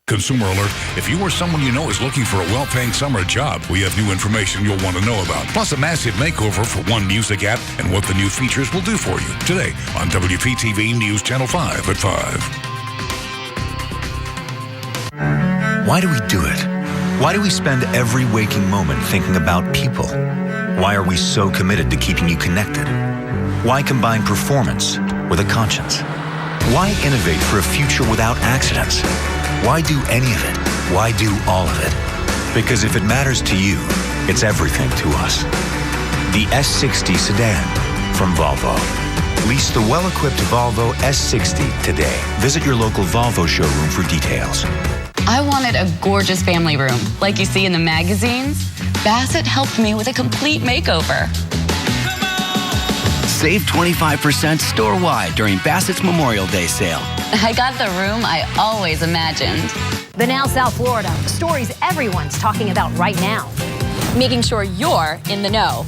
Consumer alert, if you or someone you know is looking for a well-paying summer job, we have new information you'll want to know about. Plus a massive makeover for One Music app and what the new features will do for you. Today on WPTV News Channel 5 at 5. Why do we do it? Why do we spend every waking moment thinking about people? Why are we so committed to keeping you connected? Why combine performance with a conscience? Why innovate for a future without accidents? Why do any of it? Why do all of it? Because if it matters to you, it's everything to us. The S60 sedan from Volvo. Lease the well-equipped Volvo S60 today. Visit your local Volvo showroom for details. I wanted a gorgeous family room, like you see in the magazines. Bassett helped me with a complete makeover. Save 25% store-wide during Bassett's Memorial Day sale. I got the room I always imagined. The Now South Florida, stories everyone's talking about right now. Making sure you're in the know.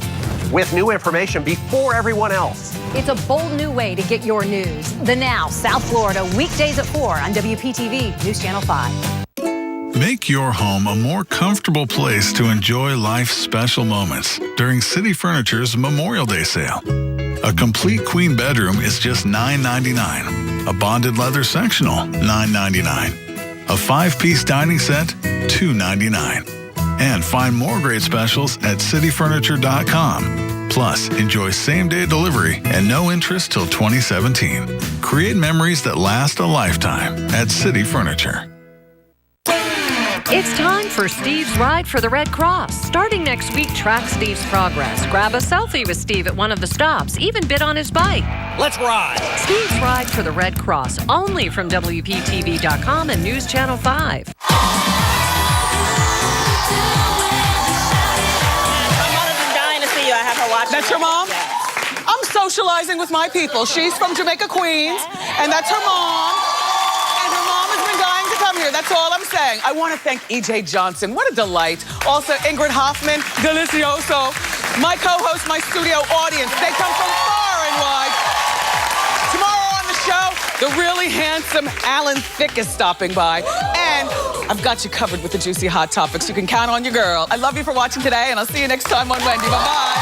With new information before everyone else. It's a bold new way to get your news. The Now South Florida, weekdays at 4 on WPTV News Channel 5. Make your home a more comfortable place to enjoy life's special moments during City Furniture's Memorial Day sale. A complete queen bedroom is just $9.99. A bonded leather sectional, $9.99. A 5-piece dining set, $2.99. And find more great specials at cityfurniture.com. Plus, enjoy same-day delivery and no interest till 2017. Create memories that last a lifetime at City Furniture. It's time for Steve's Ride for the Red Cross. Starting next week, track Steve's progress. Grab a selfie with Steve at one of the stops. Even bid on his bike. Let's ride. Steve's Ride for the Red Cross. Only from WPTV.com and News Channel 5. My mother's been dying to see you. I have her watching. That's your mom? Yeah. I'm socializing with my people. She's from Jamaica, Queens, and that's her mom. And her mom has been dying to come here. That's all I'm saying. I want to thank E.J. Johnson. What a delight. Also, Ingrid Hoffman, Delicioso. My co-host, my studio audience. They come from far and wide. Tomorrow on the show, the really handsome Alan Thicke is stopping by. And I've got you covered with the juicy hot topics. You can count on your girl. I love you for watching today, and I'll see you next time on Wendy. Bye-bye.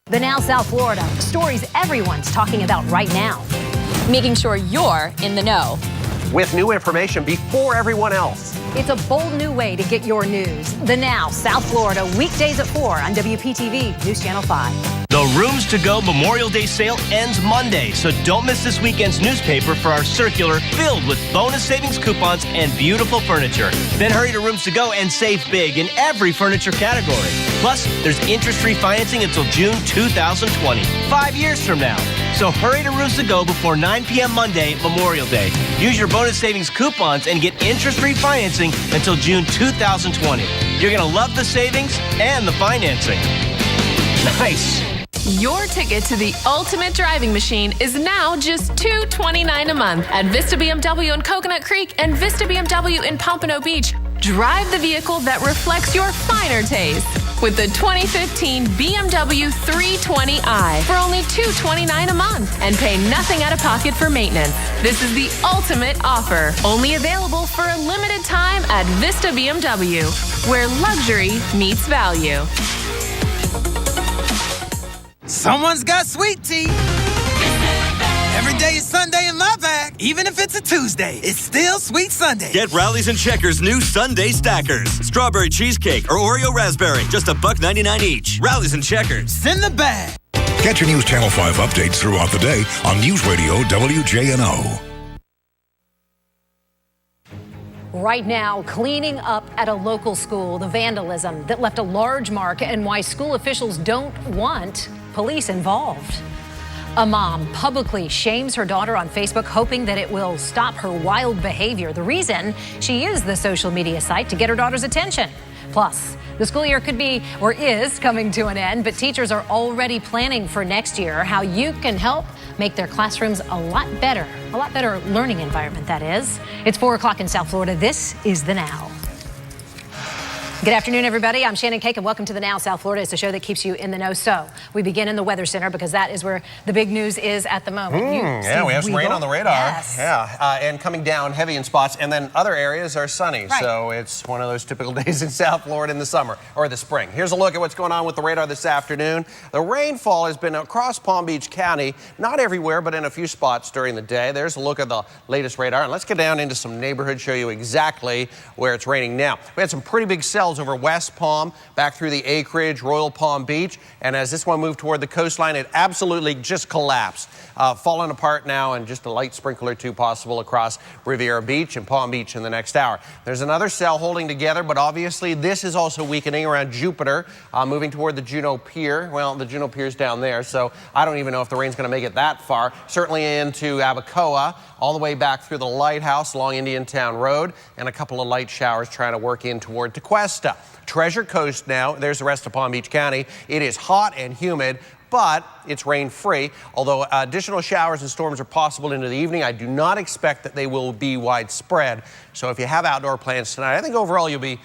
The Now South Florida, stories everyone's talking about right now. Making sure you're in the know. With new information before everyone else. It's a bold new way to get your news. The Now South Florida, weekdays at 4 on WPTV News Channel 5. The Rooms to Go Memorial Day sale ends Monday, so don't miss this weekend's newspaper for our circular filled with bonus savings coupons and beautiful furniture. Then hurry to Rooms to Go and save big in every furniture category. Plus, there's interest-free financing until June 2020, 5 years from now. So hurry to Rooms to Go before 9 p.m. Monday, Memorial Day. Use your bonus savings coupons and get interest-free financing until June 2020. You're going to love the savings and the financing. Nice. Your ticket to the ultimate driving machine is now just $229 a month at Vista BMW in Coconut Creek and Vista BMW in Pompano Beach. Drive the vehicle that reflects your finer taste with the 2015 BMW 320i for only $229 a month and pay nothing out of pocket for maintenance. This is the ultimate offer, only available for a limited time at Vista BMW, where luxury meets value. Someone's got sweet tea. Every day is Sunday in my bag. Even if it's a Tuesday, it's still Sweet Sunday. Get Rallies and Checkers' new Sunday Stackers. Strawberry cheesecake or Oreo raspberry, just $1.99 each. Rallies and Checkers. Send the bag. Catch your News Channel 5 updates throughout the day on News Radio WJNO. Right now, cleaning up at a local school, the vandalism that left a large mark and why school officials don't want police involved. A mom publicly shames her daughter on Facebook, hoping that it will stop her wild behavior. The reason, she used the social media site to get her daughter's attention. Plus, the school year could be or is coming to an end, but teachers are already planning for next year how you can help make their classrooms a lot better learning environment, that is. It's 4 o'clock in South Florida. This is The Now. Good afternoon, everybody. I'm Shannon Cake, and welcome to The Now South Florida. It's a show that keeps you in the know. So we begin in the Weather Center because that is where the big news is at the moment. Yeah, we have some rain on the radar. Yes. Yeah, and coming down heavy in spots, and then other areas are sunny. Right. So it's one of those typical days in South Florida in the summer or the spring. Here's a look at what's going on with the radar this afternoon. The rainfall has been across Palm Beach County, not everywhere, but in a few spots during the day. There's a look at the latest radar, and let's get down into some neighborhoods, show you exactly where it's raining now. We had some pretty big cells over West Palm, back through the acreage, Royal Palm Beach, and as this one moved toward the coastline, it absolutely just collapsed, falling apart now, and just a light sprinkle or two possible across Riviera Beach and Palm Beach in the next hour. There's another cell holding together, but obviously this is also weakening around Jupiter, moving toward the Juneau Pier. Well, the Juneau Pier's down there, so I don't even know if the rain's going to make it that far. Certainly into Abacoa, all the way back through the lighthouse along Indian Town Road, and a couple of light showers trying to work in toward Tequesta. Treasure Coast now, there's the rest of Palm Beach County. It is hot and humid, but it's rain-free. Although additional showers and storms are possible into the evening, I do not expect that they will be widespread. So if you have outdoor plans tonight, I think overall you'll be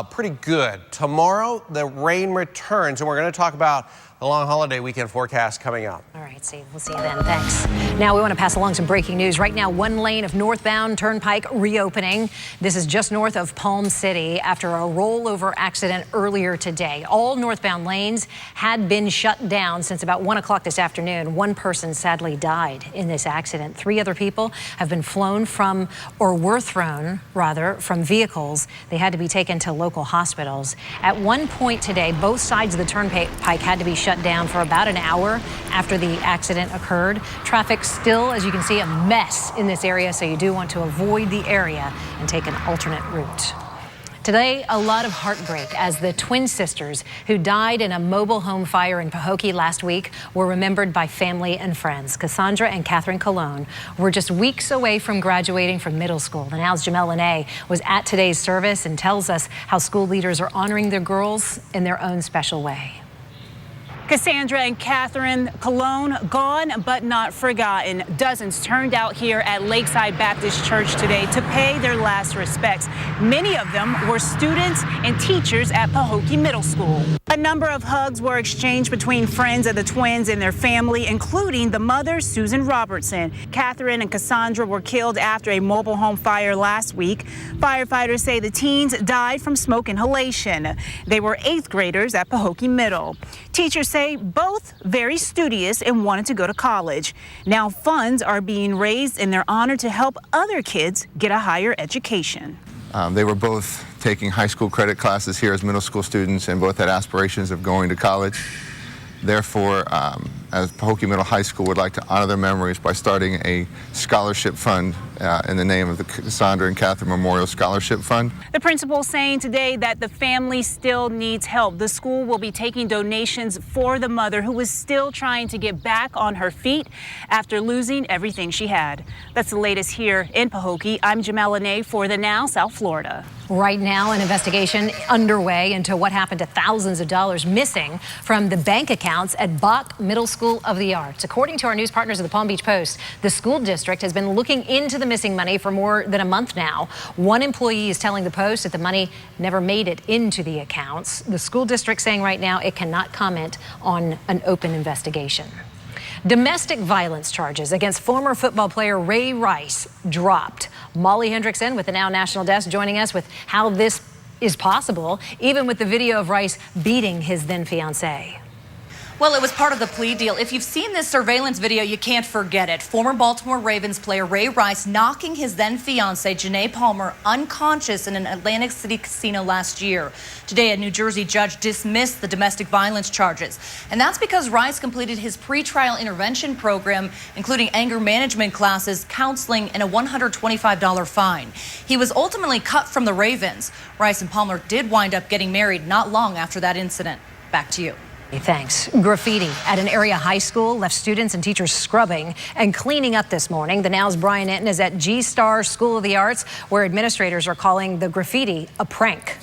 pretty good. Tomorrow, the rain returns, and we're going to talk about the long holiday weekend forecast coming up. All right, Steve, we'll see you then. Thanks. Now we want to pass along some breaking news. Right now, one lane of northbound Turnpike reopening. This is just north of Palm City after a rollover accident earlier today. All northbound lanes had been shut down since about 1 o'clock this afternoon. One person sadly died in this accident. 3 other people have been flown from, or were thrown, rather, from vehicles. They had to be taken to local hospitals. At one point today, both sides of the Turnpike had to be shut down for about an hour after the accident occurred. Traffic still, as you can see, a mess in this area, so you do want to avoid the area and take an alternate route. Today, a lot of heartbreak as the twin sisters who died in a mobile home fire in Pahokee last week were remembered by family and friends. Cassandra and Catherine Colon were just weeks away from graduating from middle school. The Now's Jamel Lene was at today's service and tells us how school leaders are honoring their girls in their own special way. Cassandra and Catherine Colon, gone but not forgotten. Dozens turned out here at Lakeside Baptist Church today to pay their last respects. Many of them were students and teachers at Pahokee Middle School. A number of hugs were exchanged between friends of the twins and their family, including the mother, Susan Robertson. Catherine and Cassandra were killed after a mobile home fire last week. Firefighters say the teens died from smoke inhalation. They were 8th graders at Pahokee Middle. Teachers say both very studious and wanted to go to college. Now funds are being raised in their honor to help other kids get a higher education. They were both taking high school credit classes here as middle school students and both had aspirations of going to college. Therefore, as Pahokee Middle High School would like to honor their memories by starting a scholarship fund in the name of the Cassandra and Catherine Memorial Scholarship Fund. The principal saying today that the family still needs help. The school will be taking donations for the mother who is still trying to get back on her feet after losing everything she had. That's the latest here in Pahokee. I'm Jamel Lene for The Now, South Florida. Right now, an investigation underway into what happened to thousands of dollars missing from the bank accounts at Bach Middle School of the Arts. According to our news partners at the Palm Beach Post, the school district has been looking into the missing money for more than a month now. One employee is telling the Post that the money never made it into the accounts. The school district saying right now it cannot comment on an open investigation. Domestic violence charges against former football player Ray Rice dropped. Molly Hendrickson with the Now National Desk joining us with how this is possible, even with the video of Rice beating his then fiancée. Well, it was part of the plea deal. If you've seen this surveillance video, you can't forget it. Former Baltimore Ravens player Ray Rice knocking his then fiancée, Janae Palmer, unconscious in an Atlantic City casino last year. Today, a New Jersey judge dismissed the domestic violence charges. And that's because Rice completed his pretrial intervention program, including anger management classes, counseling, and a $125 fine. He was ultimately cut from the Ravens. Rice and Palmer did wind up getting married not long after that incident. Back to you. Thanks. Graffiti at an area high school left students and teachers scrubbing and cleaning up this morning. The Now's Brian Enton is at G-Star School of the Arts, where administrators are calling the graffiti a prank.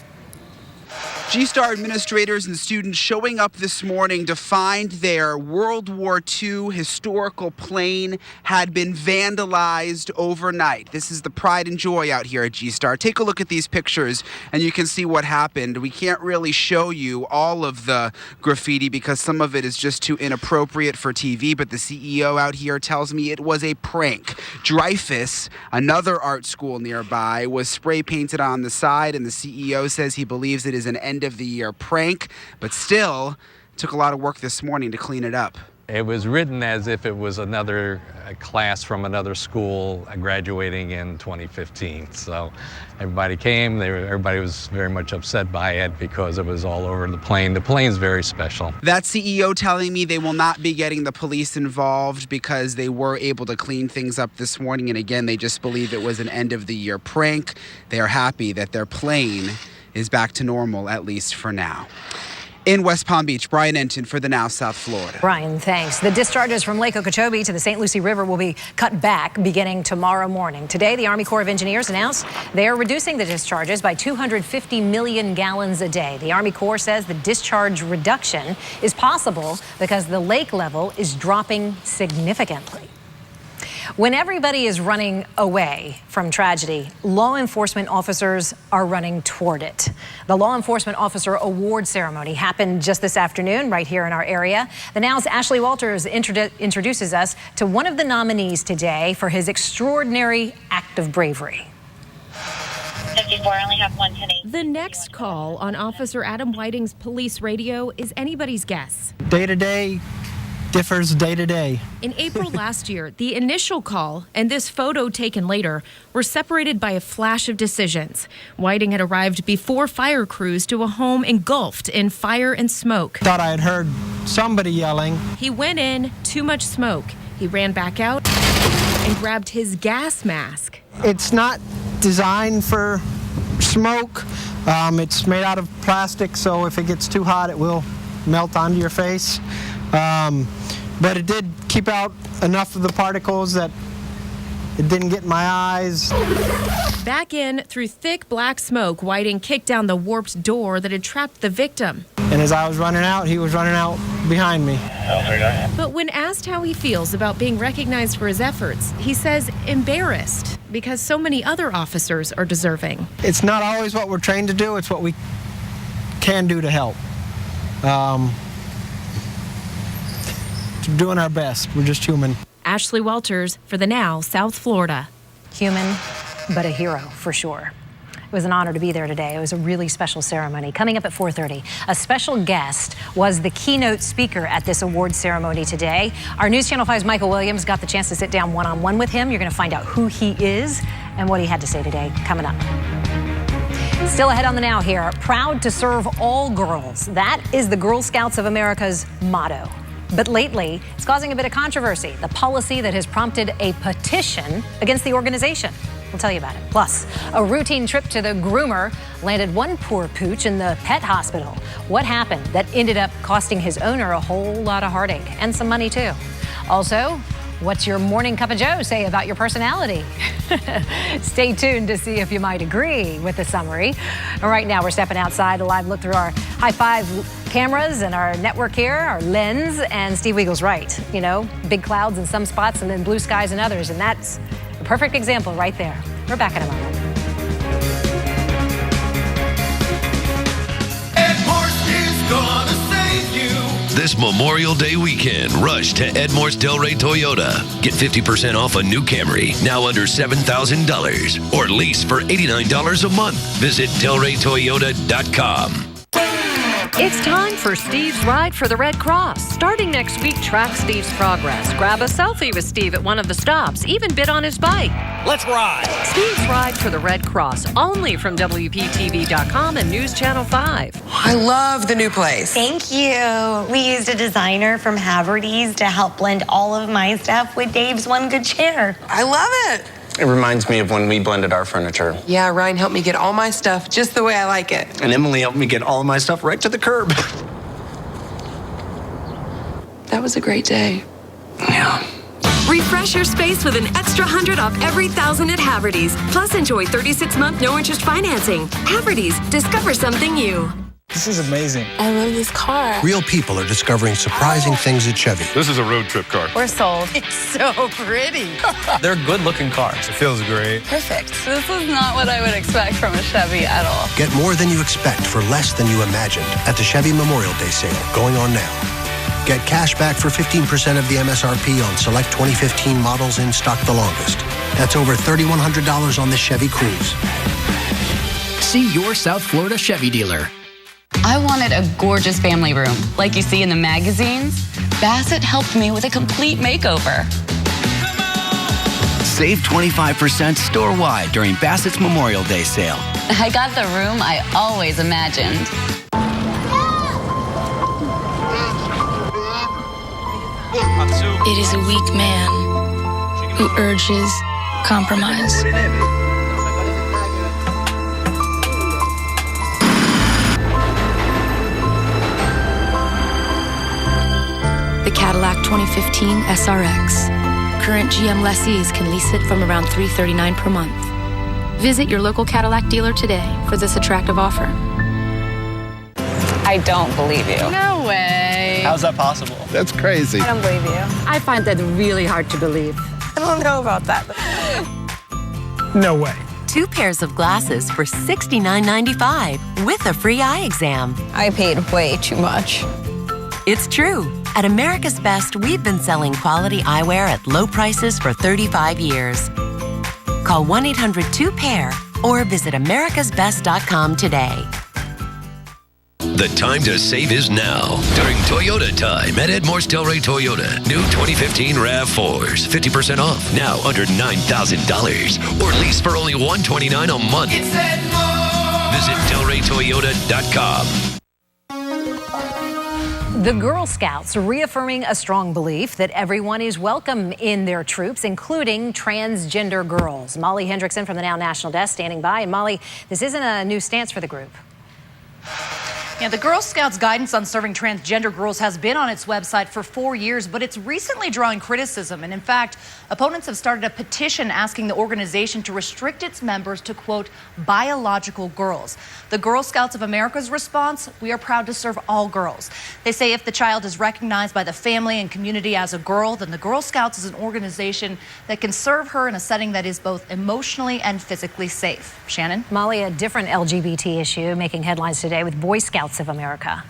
G-Star administrators and students showing up this morning to find their World War II historical plane had been vandalized overnight. This is the pride and joy out here at G-Star. Take a look at these pictures and you can see what happened. We can't really show you all of the graffiti because some of it is just too inappropriate for TV, but the CEO out here tells me it was a prank. Dreyfus, another art school nearby, was spray painted on the side, and the CEO says he believes it is an end of the year prank, but still took a lot of work this morning to clean it up. It was written as if it was another class from another school graduating in 2015. So everybody came, everybody was very much upset by it because it was all over the plane. The plane's very special. That CEO telling me they will not be getting the police involved because they were able to clean things up this morning. And again, they just believe it was an end of the year prank. They are happy that their plane is back to normal, at least for now. In West Palm Beach, Brian Enton for the Now South Florida. Brian, thanks. The discharges from Lake Okeechobee to the St. Lucie River will be cut back beginning tomorrow morning. Today, the Army Corps of Engineers announced they are reducing the discharges by 250 million gallons a day. The Army Corps says the discharge reduction is possible because the lake level is dropping significantly. When everybody is running away from tragedy, law enforcement officers are running toward it. The Law Enforcement Officer Award Ceremony happened just this afternoon right here in our area. The Now's Ashley Walters introduces us to one of the nominees today for his extraordinary act of bravery. 54, I only have 1 today. The next call on Officer Adam Whiting's police radio is anybody's guess. Day to day differs day to day. In April last year, the initial call and this photo taken later were separated by a flash of decisions. Whiting had arrived before fire crews to a home engulfed in fire and smoke. Thought I had heard somebody yelling. He went in, too much smoke. He ran back out and grabbed his gas mask. It's not designed for smoke. It's made out of plastic, so if it gets too hot, it will melt onto your face. But it did keep out enough of the particles that it didn't get in my eyes. Back in through thick black smoke, Whiting kicked down the warped door that had trapped the victim. And as I was running out, he was running out behind me. But when asked how he feels about being recognized for his efforts, he says embarrassed because so many other officers are deserving. It's not always what we're trained to do, it's what we can do to help. Doing our best. We're just human. Ashley Walters for the Now South Florida. Human, but a hero for sure. It was an honor to be there today. It was a really special ceremony. Coming up at 4:30, a special guest was the keynote speaker at this award ceremony today. Our News Channel 5's Michael Williams got the chance to sit down one-on-one with him. You're going to find out who he is and what he had to say today. Coming up. Still ahead on the Now here. Proud to serve all girls. That is the Girl Scouts of America's motto. But lately, it's causing a bit of controversy. The policy that has prompted a petition against the organization. We'll tell you about it. Plus, a routine trip to the groomer landed one poor pooch in the pet hospital. What happened that ended up costing his owner a whole lot of heartache and some money, too. Also, what's your morning cup of joe say about your personality? Stay tuned to see if you might agree with the summary. And right now, we're stepping outside, a live look through our High Five cameras and our network here, our lens, and Steve Weagle's right. You know, big clouds in some spots and then blue skies in others, and that's a perfect example right there. We're back in a moment. Edmorse is gonna save you. This Memorial Day weekend, rush to Edmorse Delray Toyota. Get 50% off a new Camry, now under $7,000, or lease for $89 a month. Visit DelrayToyota.com. It's time for Steve's Ride for the Red Cross. Starting next week, track Steve's progress. Grab a selfie with Steve at one of the stops. Even bid on his bike. Let's ride. Steve's Ride for the Red Cross. Only from WPTV.com and News Channel 5. I love the new place. Thank you. We used a designer from Haverty's to help blend all of my stuff with Dave's One Good Chair. I love it. It reminds me of when we blended our furniture. Yeah, Ryan helped me get all my stuff just the way I like it. And Emily helped me get all of my stuff right to the curb. That was a great day. Yeah. Refresh your space with an extra $100 off every 1,000 at Haverty's. Plus, enjoy 36-month no-interest financing. Haverty's, discover something new. This is amazing. I love this car. Real people are discovering surprising things at Chevy. This is a road trip car. We're sold. It's so pretty. They're good-looking cars. It feels great. Perfect. This is not what I would expect from a Chevy at all. Get more than you expect for less than you imagined at the Chevy Memorial Day sale going on now. Get cash back for 15% of the MSRP on select 2015 models in stock the longest. That's over $3,100 on the Chevy Cruze. See your South Florida Chevy dealer. I wanted a gorgeous family room, like you see in the magazines. Bassett helped me with a complete makeover. Save 25% store-wide during Bassett's Memorial Day sale. I got the room I always imagined. It is a weak man who urges compromise. The Cadillac 2015 SRX. Current GM lessees can lease it from around $339 per month. Visit your local Cadillac dealer today for this attractive offer. I don't believe you. No way. How's that possible? That's crazy. I don't believe you. I find that really hard to believe. I don't know about that. No way. 2 pairs of glasses for $69.95 with a free eye exam. I paid way too much. It's true. At America's Best, we've been selling quality eyewear at low prices for 35 years. Call 1-800-2-PAIR or visit americasbest.com today. The time to save is now. During Toyota time at Edmore's Delray Toyota. New 2015 RAV4s, 50% off. Now under $9,000. Or lease for only $129 a month. It's Edmore. Visit DelrayToyota.com. The Girl Scouts reaffirming a strong belief that everyone is welcome in their troops, including transgender girls. Molly Hendrickson from the Now National Desk standing by. And Molly, this isn't a new stance for the group. Yeah, the Girl Scouts guidance on serving transgender girls has been on its website for 4 years, but it's recently drawing criticism. And in fact, opponents have started a petition asking the organization to restrict its members to, quote, biological girls. The Girl Scouts of America's response: we are proud to serve all girls. They say if the child is recognized by the family and community as a girl, then the Girl Scouts is an organization that can serve her in a setting that is both emotionally and physically safe. Shannon? Molly, a different LGBT issue making headlines today with Boy Scouts of America.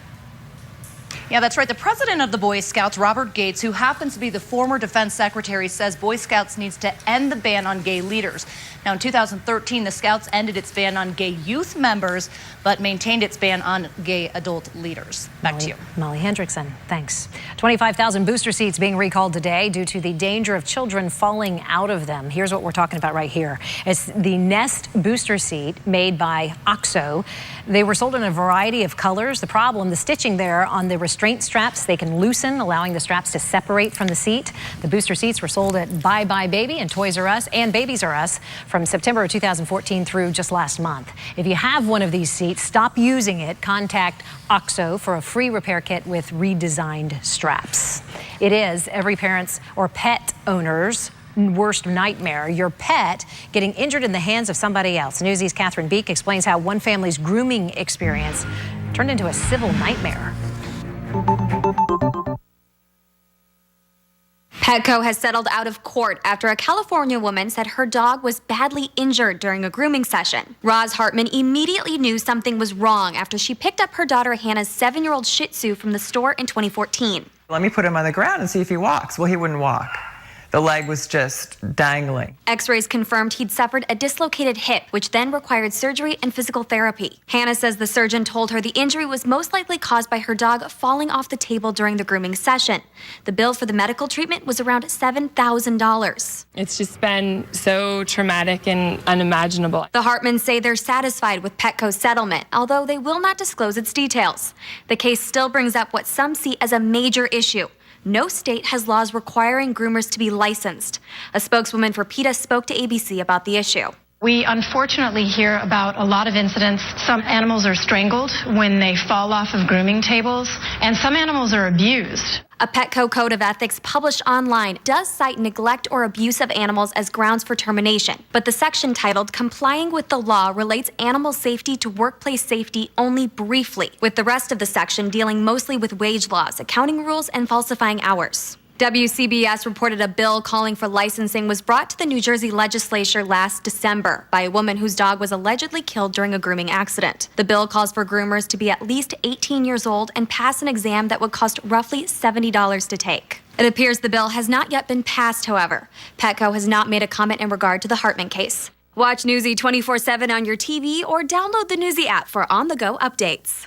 Yeah, that's right. The president of the Boy Scouts, Robert Gates, who happens to be the former defense secretary, says Boy Scouts needs to end the ban on gay leaders. Now, in 2013, the Scouts ended its ban on gay youth members, but maintained its ban on gay adult leaders. Back to you. Molly Hendrickson, thanks. 25,000 booster seats being recalled today due to the danger of children falling out of them. Here's what we're talking about right here. It's the Nest booster seat made by OXO. They were sold in a variety of colors. The problem, the stitching there on the restraint straps, they can loosen, allowing the straps to separate from the seat. The booster seats were sold at Bye Bye Baby and Toys R Us and Babies R Us from September of 2014 through just last month. If you have one of these seats, stop using it. Contact OXO for a free repair kit with redesigned straps. It is every parent's or pet owner's worst nightmare, your pet getting injured in the hands of somebody else. Newsy's Catherine Beek explains how one family's grooming experience turned into a civil nightmare. Petco has settled out of court after a California woman said her dog was badly injured during a grooming session. Roz Hartman immediately knew something was wrong after she picked up her daughter Hannah's 7-year-old Shih Tzu from the store in 2014. Let me put him on the ground and see if he walks. Well, he wouldn't walk. The leg was just dangling. X-rays confirmed he'd suffered a dislocated hip, which then required surgery and physical therapy. Hannah says the surgeon told her the injury was most likely caused by her dog falling off the table during the grooming session. The bill for the medical treatment was around $7,000. It's just been so traumatic and unimaginable. The Hartmans say they're satisfied with Petco's settlement, although they will not disclose its details. The case still brings up what some see as a major issue. No state has laws requiring groomers to be licensed. A spokeswoman for PETA spoke to ABC about the issue. We unfortunately hear about a lot of incidents. Some animals are strangled when they fall off of grooming tables, and some animals are abused. A Petco Code of Ethics published online does cite neglect or abuse of animals as grounds for termination, but the section titled Complying with the Law relates animal safety to workplace safety only briefly, with the rest of the section dealing mostly with wage laws, accounting rules, and falsifying hours. WCBS reported a bill calling for licensing was brought to the New Jersey legislature last December by a woman whose dog was allegedly killed during a grooming accident. The bill calls for groomers to be at least 18 years old and pass an exam that would cost roughly $70 to take. It appears the bill has not yet been passed, however. Petco has not made a comment in regard to the Hartman case. Watch Newsy 24/7 on your TV or download the Newsy app for on-the-go updates.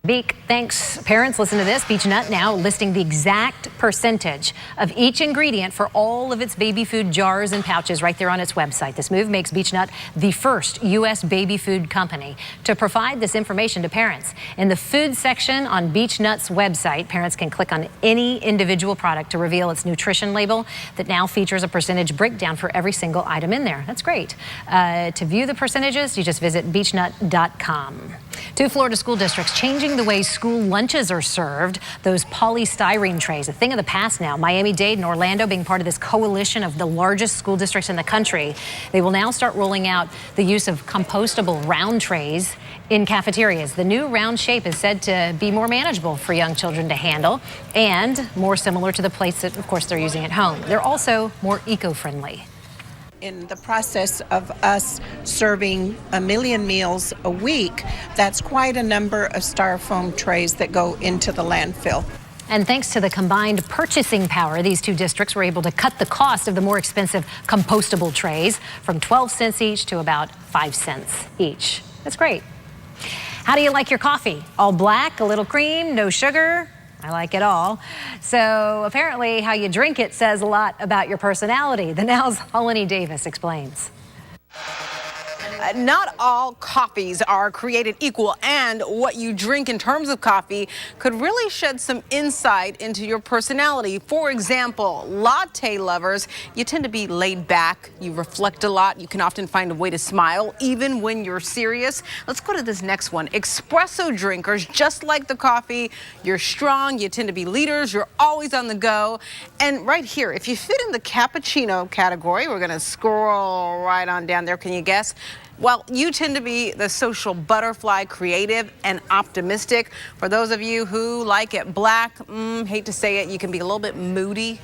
Beak, thanks. Parents, listen to this. Beech-Nut now listing the exact percentage of each ingredient for all of its baby food jars and pouches right there on its website. This move makes Beech-Nut the first U.S. baby food company to provide this information to parents. In the food section on Beech-Nut's website, parents can click on any individual product to reveal its nutrition label that now features a percentage breakdown for every single item in there. That's great. To view the percentages, you just visit beechnut.com. 2 Florida school districts changing the way school lunches are served. Those polystyrene trays, a thing of the past now. Miami-Dade and Orlando being part of this coalition of the largest school districts in the country. They will now start rolling out the use of compostable round trays in cafeterias. The new round shape is said to be more manageable for young children to handle and more similar to the plates that, of course, they're using at home. They're also more eco-friendly. In the process of us serving 1 million meals a week, that's quite a number of styrofoam trays that go into the landfill. And thanks to the combined purchasing power, these two districts were able to cut the cost of the more expensive compostable trays from 12 cents each to about 5 cents each. That's great. How do you like your coffee? All black, a little cream, no sugar? I like it all. So apparently how you drink it says a lot about your personality. The Now's Holani Davis explains. Not all coffees are created equal, and what you drink in terms of coffee could really shed some insight into your personality. For example, latte lovers, you tend to be laid back, you reflect a lot, you can often find a way to smile even when you're serious. Let's go to this next one. Espresso drinkers, just like the coffee, you're strong, you tend to be leaders, you're always on the go. And right here, if you fit in the cappuccino category, we're gonna scroll right on down there. Can you guess? Well, you tend to be the social butterfly, creative and optimistic. For those of you who like it black, hate to say it, you can be a little bit moody.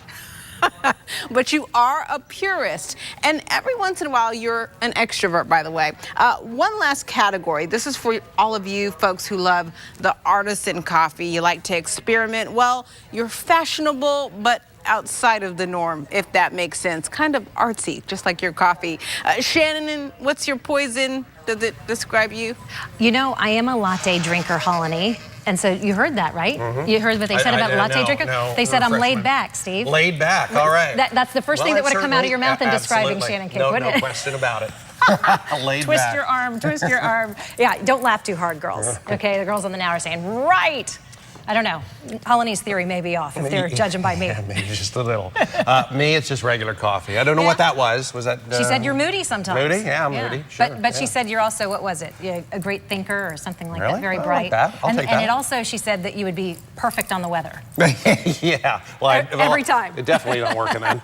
But you are a purist, and every once in a while you're an extrovert, by the way. One last category. This is for all of you folks who love the artisan coffee. You like to experiment. Well, you're fashionable, but outside of the norm, if that makes sense. Kind of artsy, just like your coffee. Shannon, what's your poison? Does it describe you? You know, I am a latte drinker, Holani. And so you heard that, right? Mm-hmm. You heard what they said about latte drinkers? No, they said I'm laid back, Steve. Laid back, all right. That's the first thing that would have come out of your mouth in describing Shannon Kick, wouldn't it? No question about it. Laid Twist back. your arm, twist your arm. Yeah, don't laugh too hard, girls. Okay, the girls on the Now are saying, right. I don't know. Holani's theory may be off if they're judging by me. Yeah, maybe just a little. Me, it's just regular coffee. I don't know what that was. Was that? She said you're moody sometimes. Moody? Yeah, I'm moody. Sure, but she said you're also, what was it? You're a great thinker or something like that. Very I bright. like that. I'll take that. And it also, she said that you would be perfect on the weather. Yeah. Well, every time. It definitely not working then.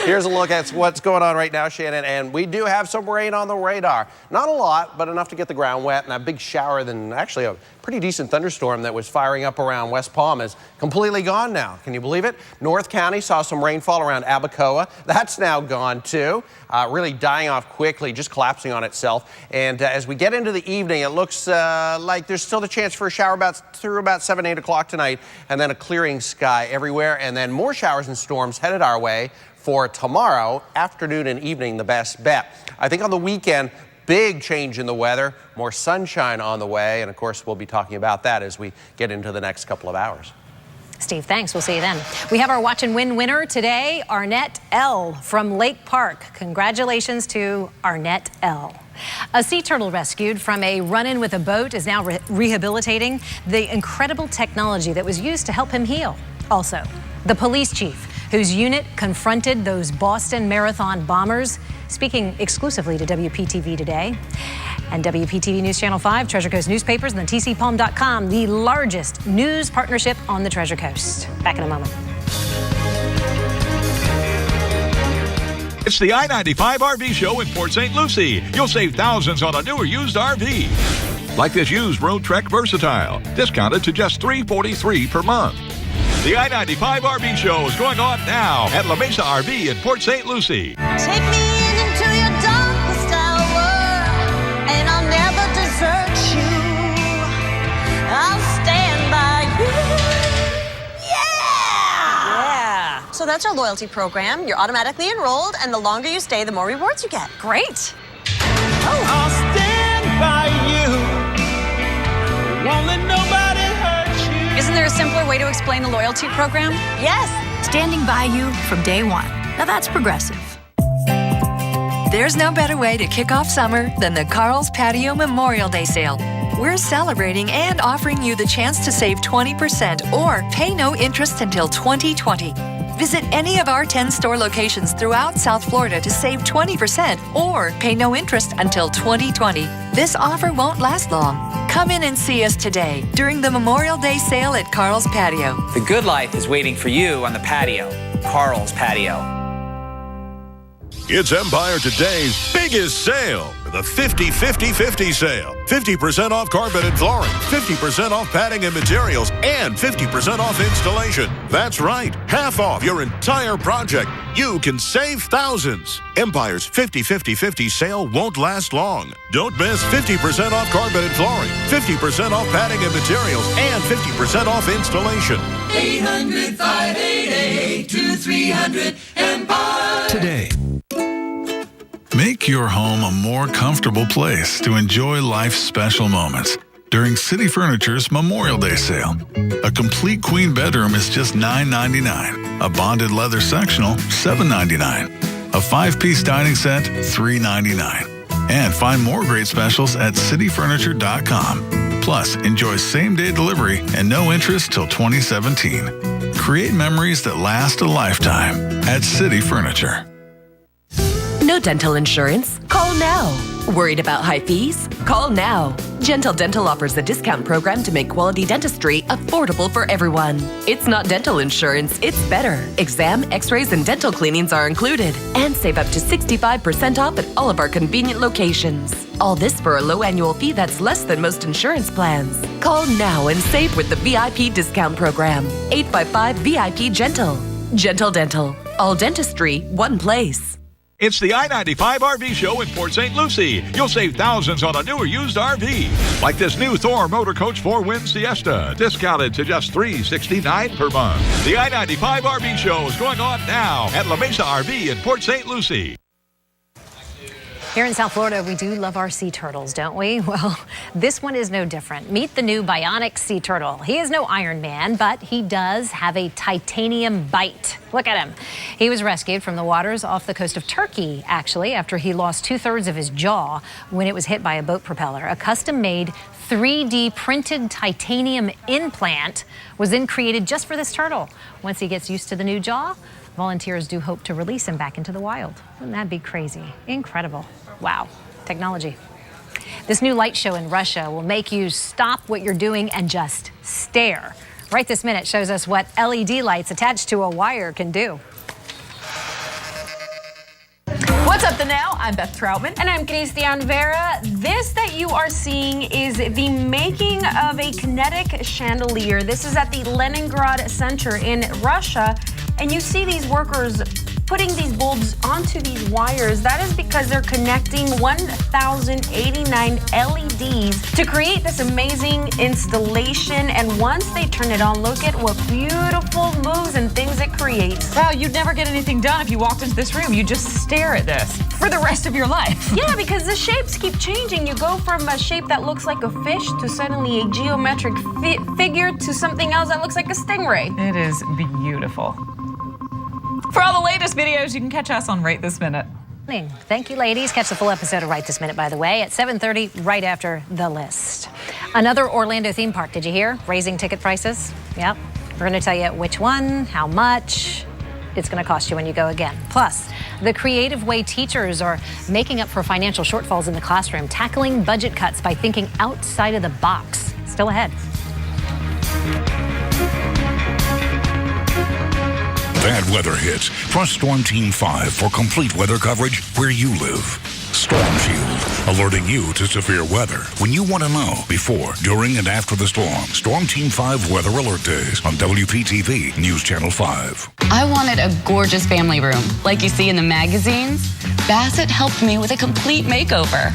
Here's a look at what's going on right now, Shannon, and we do have some rain on the radar. Not a lot, but enough to get the ground wet, and a big shower, then actually a pretty decent thunderstorm that was firing up around West Palm is completely gone now. Can you believe it? North County saw some rainfall around Abacoa. That's now gone too. Really dying off quickly, just collapsing on itself. And as we get into the evening, it looks like there's still the chance for a shower through about 7, 8 o'clock tonight, and then a clearing sky everywhere, and then more showers and storms headed our way for tomorrow afternoon and evening, the best bet. I think on the weekend, big change in the weather, more sunshine on the way, and of course we'll be talking about that as we get into the next couple of hours. Steve, thanks. We'll see you then. We have our Watch and Win winner today, Arnett L. from Lake Park. Congratulations to Arnett L. A sea turtle rescued from a run-in with a boat is now rehabilitating the incredible technology that was used to help him heal. Also, the police chief, whose unit confronted those Boston Marathon bombers, speaking exclusively to WPTV today. And WPTV News Channel 5, Treasure Coast Newspapers, and the TCPalm.com, the largest news partnership on the Treasure Coast. Back in a moment. It's the I-95 RV show in Port St. Lucie. You'll save thousands on a new or used RV. Like this used Road Trek Versatile, discounted to just $343 per month. The I-95 RV show is going on now at La Mesa RV in Port St. Lucie. Take me into your darkest hour, and I'll never desert you. I'll stand by you. Yeah! So that's our loyalty program. You're automatically enrolled, and the longer you stay, the more rewards you get. Great. I'll stand by you. Won't let nobody hurt you. Isn't there a simpler way to explain the loyalty program? Yes. Standing by you from day one. Now that's progressive. There's no better way to kick off summer than the Carl's Patio Memorial Day sale. We're celebrating and offering you the chance to save 20% or pay no interest until 2020. Visit any of our 10 store locations throughout South Florida to save 20% or pay no interest until 2020. This offer won't last long. Come in and see us today during the Memorial Day sale at Carl's Patio. The good life is waiting for you on the patio. Carl's Patio. It's Empire Today's biggest sale, the 50-50-50 sale. 50% off carpet and flooring, 50% off padding and materials, and 50% off installation. That's right, half off your entire project. You can save thousands. Empire's 50-50-50 sale won't last long. Don't miss 50% off carpet and flooring, 50% off padding and materials, and 50% off installation. 800-588-2300 Empire. Today. Make your home a more comfortable place to enjoy life's special moments during City Furniture's Memorial Day sale. A complete queen bedroom is just $9.99. A bonded leather sectional, $7.99. A 5-piece dining set, $3.99. And find more great specials at cityfurniture.com. Plus, enjoy same-day delivery and no interest till 2017. Create memories that last a lifetime at City Furniture. No dental insurance? Call now. Worried about high fees? Call now. Gentle Dental offers a discount program to make quality dentistry affordable for everyone. It's not dental insurance, it's better. Exam, x-rays, and dental cleanings are included. And save up to 65% off at all of our convenient locations. All this for a low annual fee that's less than most insurance plans. Call now and save with the VIP discount program. 855-VIP-GENTLE. Gentle Dental. All dentistry, one place. It's the I-95 RV show in Port St. Lucie. You'll save thousands on a new or used RV. Like this new Thor Motor Coach 4-Wind Siesta, discounted to just $369 per month. The I-95 RV show is going on now at La Mesa RV in Port St. Lucie. Here in South Florida, we do love our sea turtles, don't we? Well, this one is no different. Meet the new bionic sea turtle. He is no Iron Man, but he does have a titanium bite. Look at him. He was rescued from the waters off the coast of Turkey, actually, after he lost 2/3 of his jaw when it was hit by a boat propeller. A custom-made 3D printed titanium implant was then created just for this turtle. Once he gets used to the new jaw, volunteers do hope to release him back into the wild. Wouldn't that be crazy? Incredible. Wow, technology. This new light show in Russia will make you stop what you're doing and just stare. Right This Minute shows us what LED lights attached to a wire can do. What's up, The Now? I'm Beth Troutman. And I'm Christian Vera. This that you are seeing is the making of a kinetic chandelier. This is at the Leningrad Center in Russia. And you see these workers putting these bulbs onto these wires. That is because they're connecting 1,089 LEDs to create this amazing installation. And once they turn it on, look at what beautiful moves and things it creates. Wow, you'd never get anything done if you walked into this room. You just stare at this for the rest of your life. Yeah, because the shapes keep changing. You go from a shape that looks like a fish to suddenly a geometric figure to something else that looks like a stingray. It is beautiful. For all the latest videos, you can catch us on Right This Minute. Thank you, ladies. Catch the full episode of Right This Minute, by the way, at 7:30, right after The List. Another Orlando theme park, did you hear? Raising ticket prices. Yep. We're going to tell you which one, how much. it's going to cost you when you go again. Plus, the creative way teachers are making up for financial shortfalls in the classroom, tackling budget cuts by thinking outside of the box. Still ahead. Bad weather hits. Trust Storm Team 5 for complete weather coverage where you live. Storm Shield, alerting you to severe weather when you want to know before, during, and after the storm. Storm Team 5 Weather Alert Days on WPTV News Channel 5. I wanted a gorgeous family room, like you see in the magazines. Bassett helped me with a complete makeover.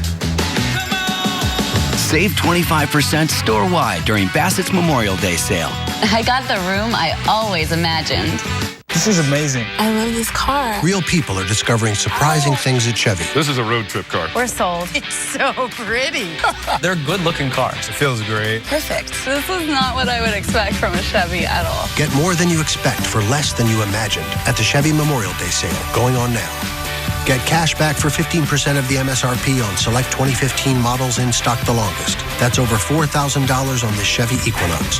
Save 25% store-wide during Bassett's Memorial Day sale. I got the room I always imagined. This is amazing. I love this car. Real people are discovering surprising things at Chevy. This is a road trip car. We're sold. It's so pretty. They're good-looking cars. It feels great. Perfect. This is not what I would expect from a Chevy at all. Get more than you expect for less than you imagined at the Chevy Memorial Day sale going on now. Get cash back for 15% of the MSRP on select 2015 models in stock the longest. That's over $4,000 on this Chevy Equinox.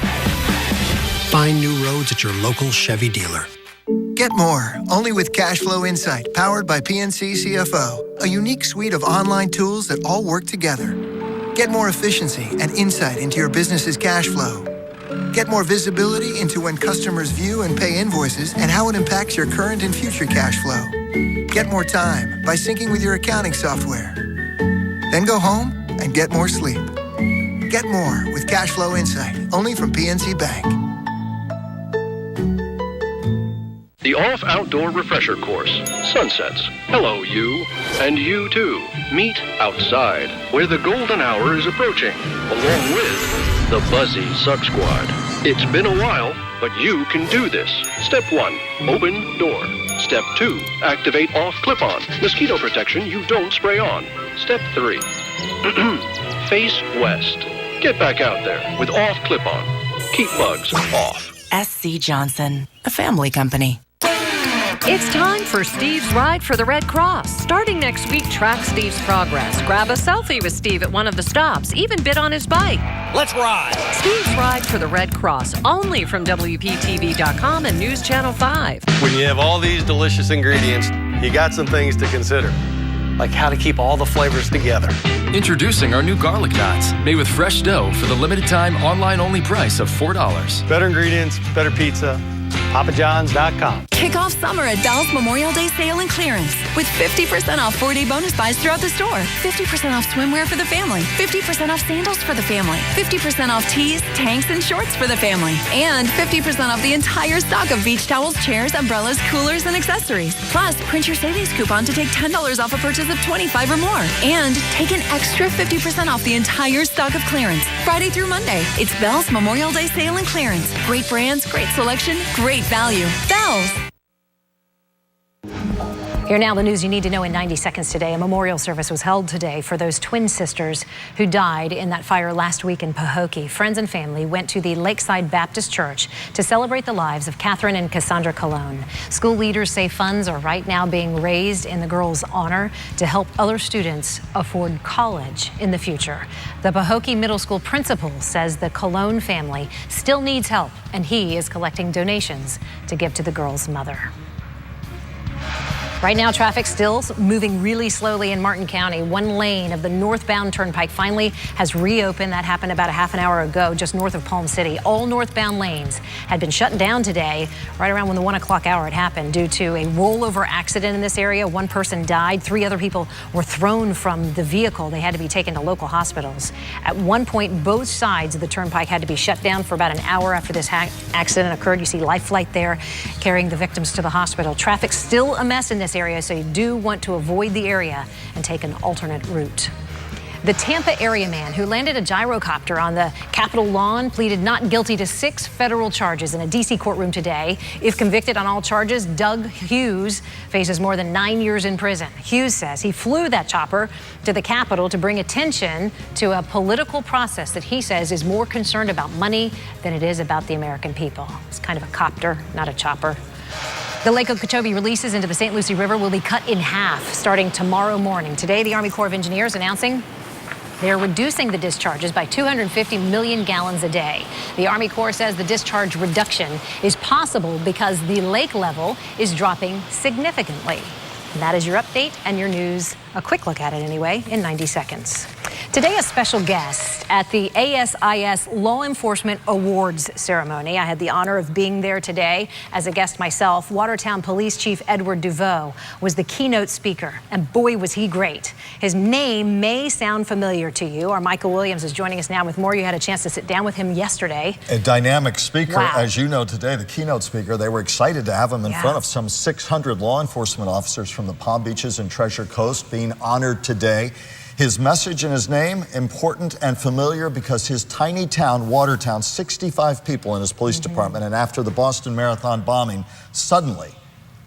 Find new roads at your local Chevy dealer. Get more, only with Cashflow Insight, powered by PNC CFO, a unique suite of online tools that all work together. Get more efficiency and insight into your business's cash flow. Get more visibility into when customers view and pay invoices and how it impacts your current and future cash flow. Get more time by syncing with your accounting software. Then go home and get more sleep. Get more with Cashflow Insight, only from PNC Bank. The Off Outdoor Refresher Course, Sunsets. Hello, you. And you, too. Meet outside, where the golden hour is approaching, along with the Buzzy Sub Squad. It's been a while, but you can do this. Step 1, open door. Step 2, activate off clip-on. Mosquito protection you don't spray on. Step 3, face west. Get back out there with off clip-on. Keep bugs off. SC Johnson, a family company. It's time for Steve's Ride for the Red Cross. Starting next week, track Steve's progress. Grab a selfie with Steve at one of the stops. Even bid on his bike. Let's ride. Steve's Ride for the Red Cross, only from WPTV.com and News Channel 5. When you have all these delicious ingredients, you got some things to consider, like how to keep all the flavors together. Introducing our new garlic knots, made with fresh dough for the limited time online-only price of $4. Better ingredients, better pizza. PapaJohns.com. Kick off summer at Bell's Memorial Day sale and clearance with 50% off 4-day bonus buys throughout the store, 50% off swimwear for the family, 50% off sandals for the family, 50% off tees, tanks, and shorts for the family, and 50% off the entire stock of beach towels, chairs, umbrellas, coolers, and accessories. Plus, print your savings coupon to take $10 off a purchase of $25 or more, and take an extra 50% off the entire stock of clearance. Friday through Monday, it's Bell's Memorial Day sale and clearance. Great brands, great selection, great value. Bell's. Here now, the news you need to know in 90 seconds today. A memorial service was held today for those twin sisters who died in that fire last week in Pahokee. Friends and family went to the Lakeside Baptist Church to celebrate the lives of Catherine and Cassandra Colon. School leaders say funds are right now being raised in the girls' honor to help other students afford college in the future. The Pahokee Middle School principal says the Colon family still needs help, and he is collecting donations to give to the girls' mother. Right now, traffic still moving really slowly in Martin County. One lane of the northbound turnpike finally has reopened. That happened about a half an hour ago, just north of Palm City. All northbound lanes had been shut down today, right around when the 1 o'clock hour had happened, due to a rollover accident in this area. One person died. 3 other people were thrown from the vehicle. They had to be taken to local hospitals. At one point, both sides of the turnpike had to be shut down for about an hour after this accident occurred. You see Life Flight there carrying the victims to the hospital. Traffic still a mess in this area, so you do want to avoid the area and take an alternate route. The Tampa area man who landed a gyrocopter on the Capitol lawn pleaded not guilty to 6 federal charges in a D.C. courtroom today. If convicted on all charges, Doug Hughes faces more than 9 years in prison. Hughes says he flew that chopper to the Capitol to bring attention to a political process that he says is more concerned about money than it is about the American people. It's kind of a copter, not a chopper. The Lake Okeechobee releases into the St. Lucie River will be cut in half starting tomorrow morning. Today, the Army Corps of Engineers announcing They're reducing the discharges by 250 million gallons a day. The Army Corps says the discharge reduction is possible because the lake level is dropping significantly. And that is your update and your news. A quick look at it anyway in 90 seconds. Today, a special guest at the ASIS Law Enforcement Awards ceremony. I had the honor of being there today as a guest myself. Watertown Police Chief Edward DeVoe was the keynote speaker, and boy, was he great. His name may sound familiar to you. Our Michael Williams is joining us now with more. You had a chance to sit down with him yesterday. A dynamic speaker, wow. As you know today, the keynote speaker. They were excited to have him in front of some 600 law enforcement officers from the Palm Beaches and Treasure Coast being honored today. His message and his name, important and familiar because his tiny town, Watertown, 65 people in his police department, and after the Boston Marathon bombing, suddenly,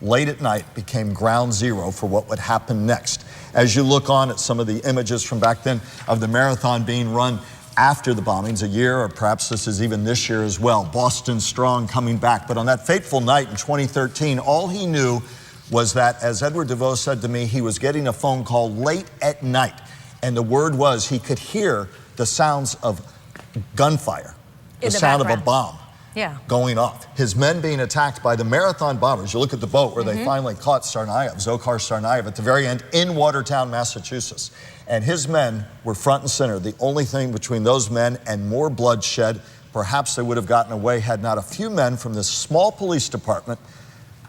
late at night, became ground zero for what would happen next. As you look on at some of the images from back then of the marathon being run after the bombings, a year, or perhaps this is even this year as well, Boston strong coming back. But on that fateful night in 2013, all he knew was that, as Edward DeVoe said to me, he was getting a phone call late at night. And the word was he could hear the sounds of gunfire, the sound of a bomb going off. His men being attacked by the marathon bombers. You look at the boat where they finally caught Tsarnaev, Dzhokhar Tsarnaev, at the very end in Watertown, Massachusetts. And his men were front and center. The only thing between those men and more bloodshed, perhaps they would have gotten away had not a few men from this small police department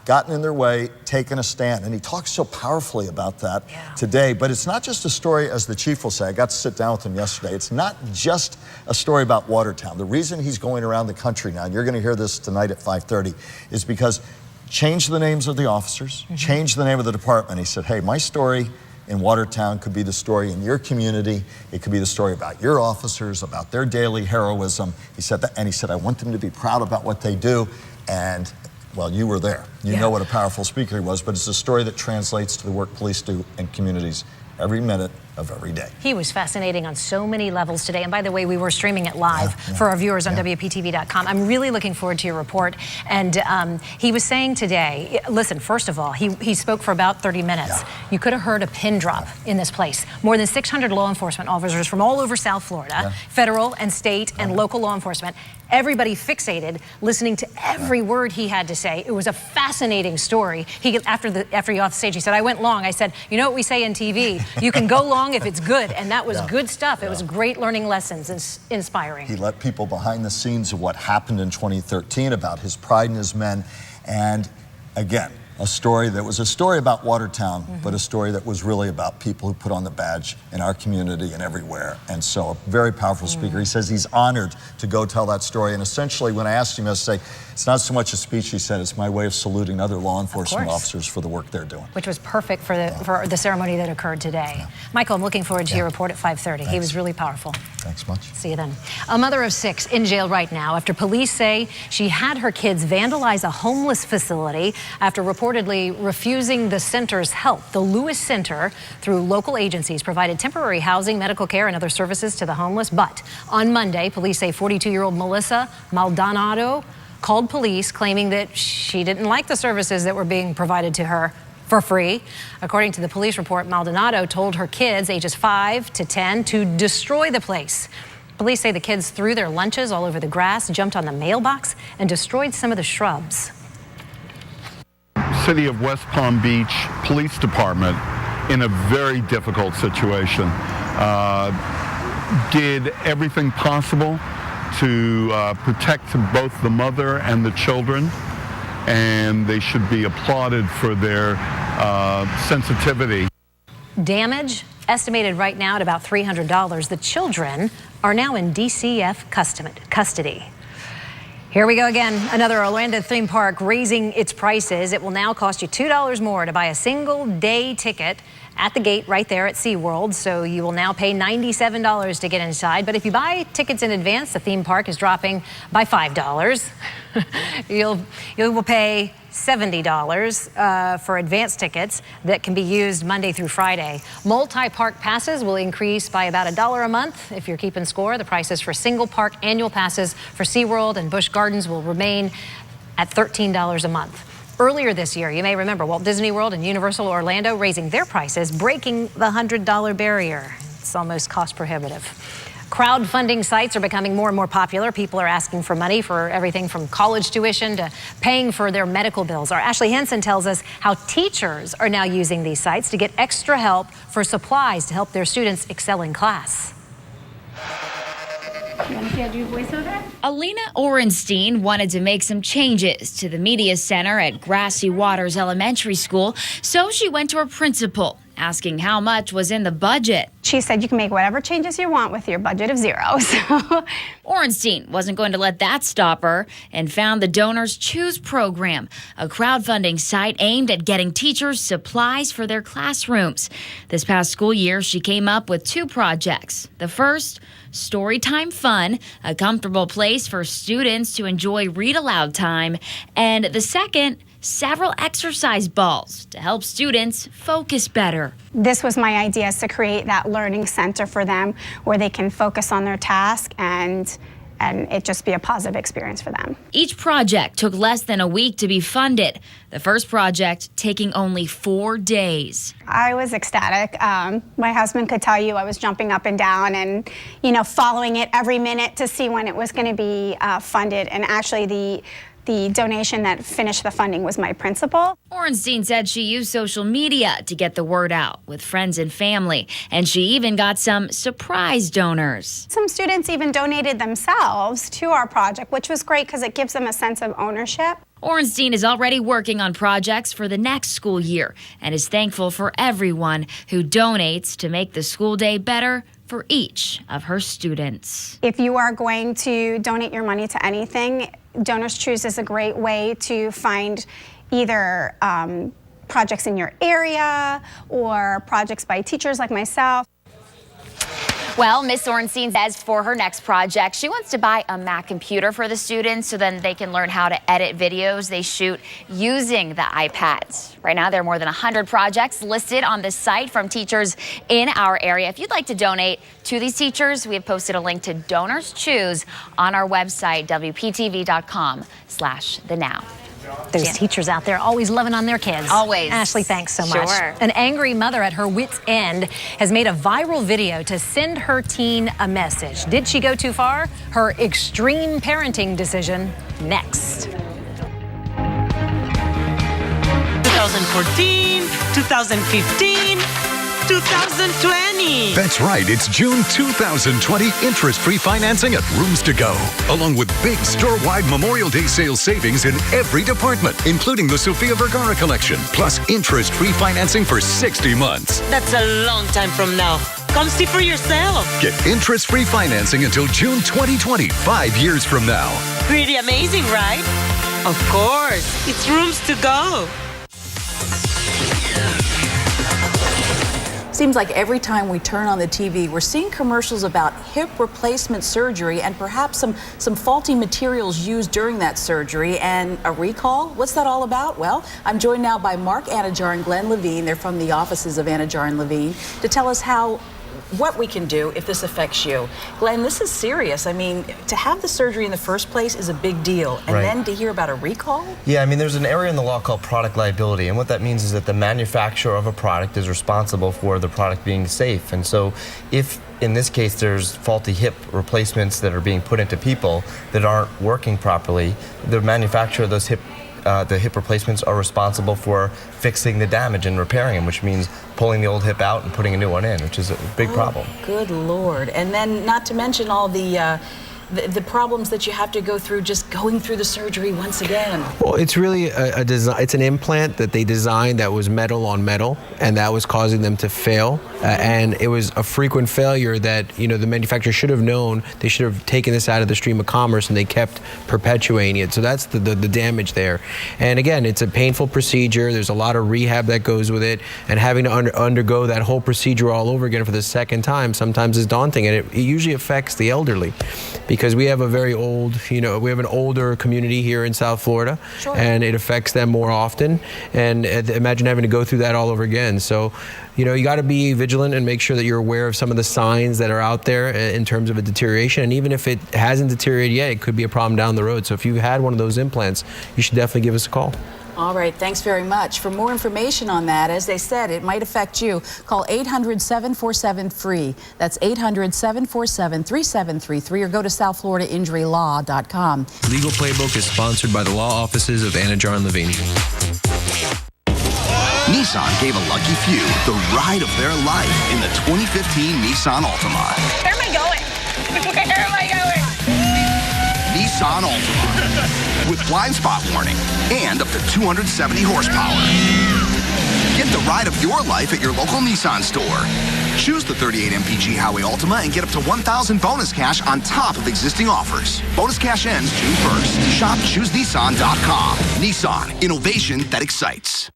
gotten in their way, taken a stand. And he talks so powerfully about that today. But it's not just a story, as the chief will say. I got to sit down with him yesterday. It's not just a story about Watertown. The reason he's going around the country now, and you're going to hear this tonight at 5:30, is because change the names of the officers, change the name of the department. He said, hey, my story in Watertown could be the story in your community. It could be the story about your officers, about their daily heroism. He said that, and he said, I want them to be proud about what they do. And well, you were there. You know what a powerful speaker he was, but it's a story that translates to the work police do in communities every minute of every day. He was fascinating on so many levels today. And by the way, we were streaming it live for our viewers on WPTV.com. I'm really looking forward to your report. And he was saying today, listen, first of all, he spoke for about 30 minutes. You could have heard a pin drop in this place. More than 600 law enforcement officers from all over South Florida, federal and state and local law enforcement, everybody fixated, listening to every word he had to say. It was a fascinating story. After he off stage, he said, I went long. I said, you know what we say in TV? You can go long if it's good, and that was good stuff. It was great learning lessons and inspiring. He let people behind the scenes of what happened in 2013 about his pride in his men, and again, a story that was a story about Watertown, but a story that was really about people who put on the badge in our community and everywhere. And so a very powerful speaker. He says he's honored to go tell that story. And essentially, when I asked him yesterday, it's not so much a speech, he said, it's my way of saluting other law enforcement officers for the work they're doing. Which was perfect for the ceremony that occurred today. Michael, I'm looking forward to your report at 5:30. He was really powerful. Thanks much. See you then. A mother of 6 in jail right now after police say she had her kids vandalize a homeless facility after reportedly refusing the center's help. The Lewis Center, through local agencies, provided temporary housing, medical care, and other services to the homeless. But on Monday, police say 42-year-old Melissa Maldonado called police claiming that she didn't like the services that were being provided to her for free. According to the police report, Maldonado told her kids ages 5 to 10 to destroy the place. Police say the kids threw their lunches all over the grass, jumped on the mailbox, and destroyed some of the shrubs. City of West Palm Beach Police Department, in a very difficult situation, did everything possible to protect both the mother and the children, and they should be applauded for their sensitivity. Damage estimated right now at about $300. The children are now in DCF custody. Here we go again. Another Orlando theme park raising its prices. It will now cost you $2 more to buy a single day ticket at the gate right there at SeaWorld. So you will now pay $97 to get inside. But if you buy tickets in advance, the theme park is dropping by $5. You will pay $70 for advance tickets that can be used Monday through Friday. Multi-park passes will increase by about $1 a month. If you're keeping score, the prices for single park annual passes for SeaWorld and Busch Gardens will remain at $13 a month. Earlier this year, you may remember Walt Disney World and Universal Orlando raising their prices, breaking the $100 barrier. It's almost cost prohibitive. Crowdfunding sites are becoming more and more popular. People are asking for money for everything from college tuition to paying for their medical bills. Our Ashley Henson tells us how teachers are now using these sites to get extra help for supplies to help their students excel in class. You want to see how to do voiceover? Alina Orenstein wanted to make some changes to the media center at Grassy Waters Elementary School, so she went to her principal, asking how much was in the budget. She said you can make whatever changes you want with your budget of zero. So. Orenstein wasn't going to let that stop her and found the Donors Choose program, a crowdfunding site aimed at getting teachers supplies for their classrooms. This past school year, she came up with 2 projects. The first, Storytime Fun, a comfortable place for students to enjoy read aloud time. And the second, several exercise balls to help students focus better. This was my idea, is to create that learning center for them where they can focus on their task and it just be a positive experience for them. Each project took less than a week to be funded. The first project taking only 4 days. I was ecstatic. My husband could tell you I was jumping up and down and, following it every minute to see when it was going to be funded. And actually the donation that finished the funding was my principal. Orenstein said she used social media to get the word out with friends and family, and she even got some surprise donors. Some students even donated themselves to our project, which was great because it gives them a sense of ownership. Orenstein is already working on projects for the next school year and is thankful for everyone who donates to make the school day better for each of her students. If you are going to donate your money to anything, Donors Choose is a great way to find either projects in your area or projects by teachers like myself. Well, Miss Orenstein says for her next project, she wants to buy a Mac computer for the students so then they can learn how to edit videos they shoot using the iPads. Right now, there are more than 100 projects listed on this site from teachers in our area. If you'd like to donate to these teachers, we have posted a link to Donors Choose on our website, WPTV.com/thenow. Those teachers out there always loving on their kids. Always. Ashley, thanks so much. Sure. An angry mother at her wit's end has made a viral video to send her teen a message. Did she go too far? Her extreme parenting decision next. 2014, 2015, 2020. That's right. It's June 2020 interest-free financing at Rooms To Go, along with big store-wide Memorial Day sale savings in every department, including the Sofia Vergara collection, plus interest-free financing for 60 months. That's a long time from now. Come see for yourself. Get interest-free financing until June 2020, 5 years from now. Pretty amazing, right? Of course. It's Rooms To Go. Seems like every time we turn on the TV, we're seeing commercials about hip replacement surgery and perhaps some faulty materials used during that surgery and a recall. What's that all about? Well, I'm joined now by Mark Anajar and Glenn Levine. They're from the offices of Anajar and Levine to tell us what we can do if this affects you. Glenn, this is serious. I mean, to have the surgery in the first place is a big deal. And then to hear about a recall? Yeah, I mean, there's an area in the law called product liability. And what that means is that the manufacturer of a product is responsible for the product being safe. And so if, in this case, there's faulty hip replacements that are being put into people that aren't working properly, the manufacturer of those the hip replacements are responsible for fixing the damage and repairing them, which means pulling the old hip out and putting a new one in, which is a big problem. Good Lord. And then not to mention all the problems that you have to go through just going through the surgery once again. Well, it's really a design. It's an implant that they designed that was metal on metal, and that was causing them to fail. And it was a frequent failure that, the manufacturer should have known. They should have taken this out of the stream of commerce, and they kept perpetuating it. So that's the damage there. And again, it's a painful procedure. There's a lot of rehab that goes with it, and having to undergo that whole procedure all over again for the second time sometimes is daunting, and it usually affects the elderly. Because we have a very old, we have an older community here in South Florida, and it affects them more often. And imagine having to go through that all over again. So, you got to be vigilant and make sure that you're aware of some of the signs that are out there in terms of a deterioration. And even if it hasn't deteriorated yet, it could be a problem down the road. So if you had one of those implants, you should definitely give us a call. All right, thanks very much. For more information on that, as they said, it might affect you. Call 800-747-FREE. That's 800-747-3733, or go to southfloridainjurylaw.com. Legal Playbook is sponsored by the law offices of Anajar and Levine. Nissan gave a lucky few the ride of their life in the 2015 Nissan Altima. Where am I going? Where am I going? Nissan Altima with blind spot warning and up to 270 horsepower. Get the ride of your life at your local Nissan store. Choose the 38 mpg Highway Altima and get up to $1,000 bonus cash on top of existing offers. Bonus cash ends June 1st. Shop ChooseNissan.com. Nissan, innovation that excites.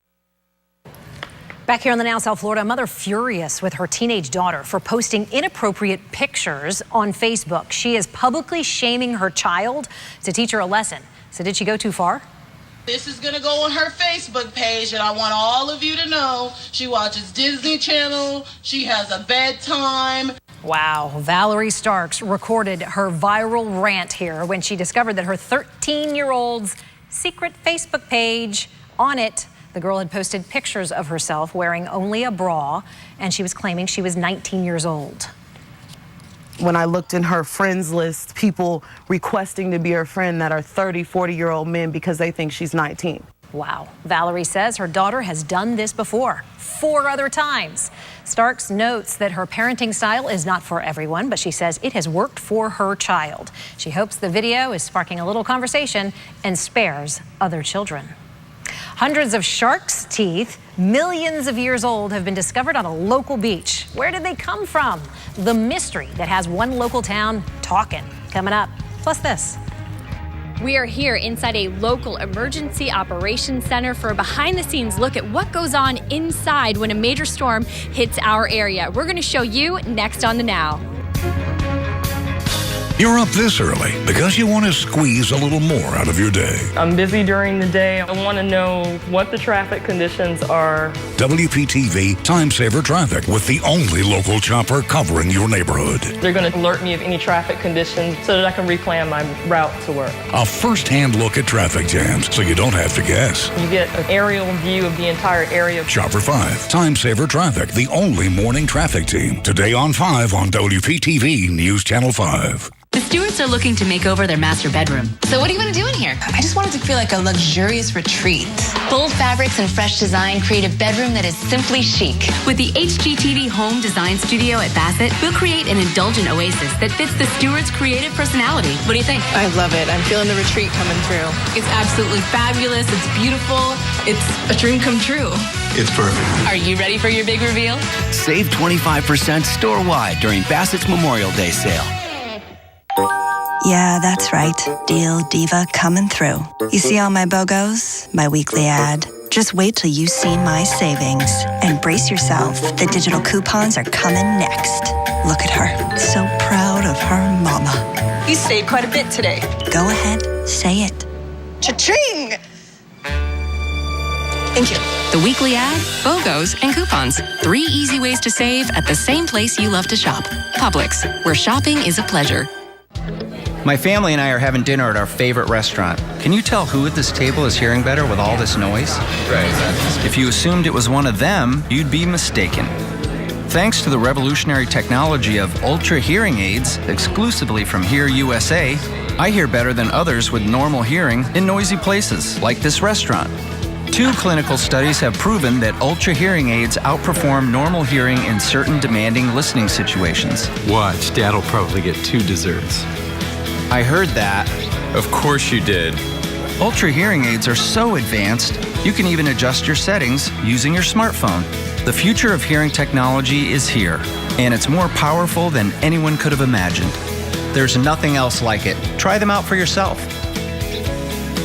Back here on the Now South Florida, a mother furious with her teenage daughter for posting inappropriate pictures on Facebook. She is publicly shaming her child to teach her a lesson. So did she go too far? This is going to go on her Facebook page, and I want all of you to know she watches Disney Channel. She has a bedtime. Wow. Valerie Starks recorded her viral rant here when she discovered that her 13-year-old's secret Facebook page, on it, the girl had posted pictures of herself wearing only a bra, and she was claiming she was 19 years old. When I looked in her friends list, people requesting to be her friend that are 30, 40-year-old men because they think she's 19. Wow. Valerie says her daughter has done this before, 4 other times. Starks notes that her parenting style is not for everyone, but she says it has worked for her child. She hopes the video is sparking a little conversation and spares other children. Hundreds of sharks' teeth, millions of years old, have been discovered on a local beach. Where did they come from? The mystery that has one local town talking. Coming up. Plus this. We are here inside a local emergency operations center for a behind-the-scenes look at what goes on inside when a major storm hits our area. We're going to show you next on The Now. You're up this early because you want to squeeze a little more out of your day. I'm busy during the day. I want to know what the traffic conditions are. WPTV Time Saver Traffic with the only local chopper covering your neighborhood. They're going to alert me of any traffic conditions so that I can replan my route to work. A first-hand look at traffic jams so you don't have to guess. You get an aerial view of the entire area. Chopper 5, Time Saver Traffic, the only morning traffic team. Today on 5 on WPTV News Channel 5. The Stewarts are looking to make over their master bedroom. So what do you want to do in here? I just wanted to feel like a luxurious retreat. Bold fabrics and fresh design create a bedroom that is simply chic. With the HGTV Home Design Studio at Bassett, we'll create an indulgent oasis that fits the Stewarts' creative personality. What do you think? I love it. I'm feeling the retreat coming through. It's absolutely fabulous. It's beautiful. It's a dream come true. It's perfect. Are you ready for your big reveal? Save 25% store-wide during Bassett's Memorial Day sale. Yeah, that's right. Deal Diva coming through. You see all my BOGOs? My weekly ad. Just wait till you see my savings. And brace yourself. The digital coupons are coming next. Look at her. So proud of her mama. You saved quite a bit today. Go ahead. Say it. Cha-ching! Thank you. The weekly ad, BOGOs, and coupons. 3 easy ways to save at the same place you love to shop. Publix, where shopping is a pleasure. My family and I are having dinner at our favorite restaurant. Can you tell who at this table is hearing better with all this noise? Right. If you assumed it was one of them, you'd be mistaken. Thanks to the revolutionary technology of Ultra hearing aids, exclusively from Hear USA, I hear better than others with normal hearing in noisy places, like this restaurant. 2 clinical studies have proven that Ultra hearing aids outperform normal hearing in certain demanding listening situations. Watch, Dad'll probably get 2 desserts. I heard that. Of course you did. Ultra hearing aids are so advanced, you can even adjust your settings using your smartphone. The future of hearing technology is here, and it's more powerful than anyone could have imagined. There's nothing else like it. Try them out for yourself.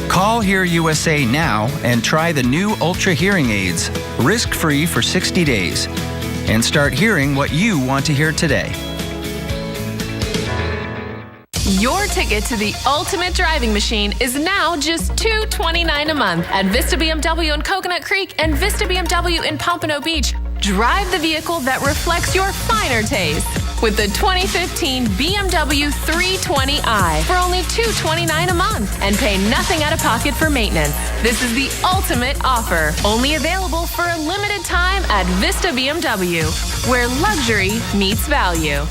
Call Hear USA now and try the new Ultra hearing aids, risk-free for 60 days, and start hearing what you want to hear today. Your ticket to the ultimate driving machine is now just $229 a month at Vista BMW in Coconut Creek and Vista BMW in Pompano Beach. Drive the vehicle that reflects your finer taste. with the 2015 BMW 320i for only $229 a month and pay nothing out of pocket for maintenance. This is the ultimate offer, only available for a limited time at Vista BMW, where luxury meets value.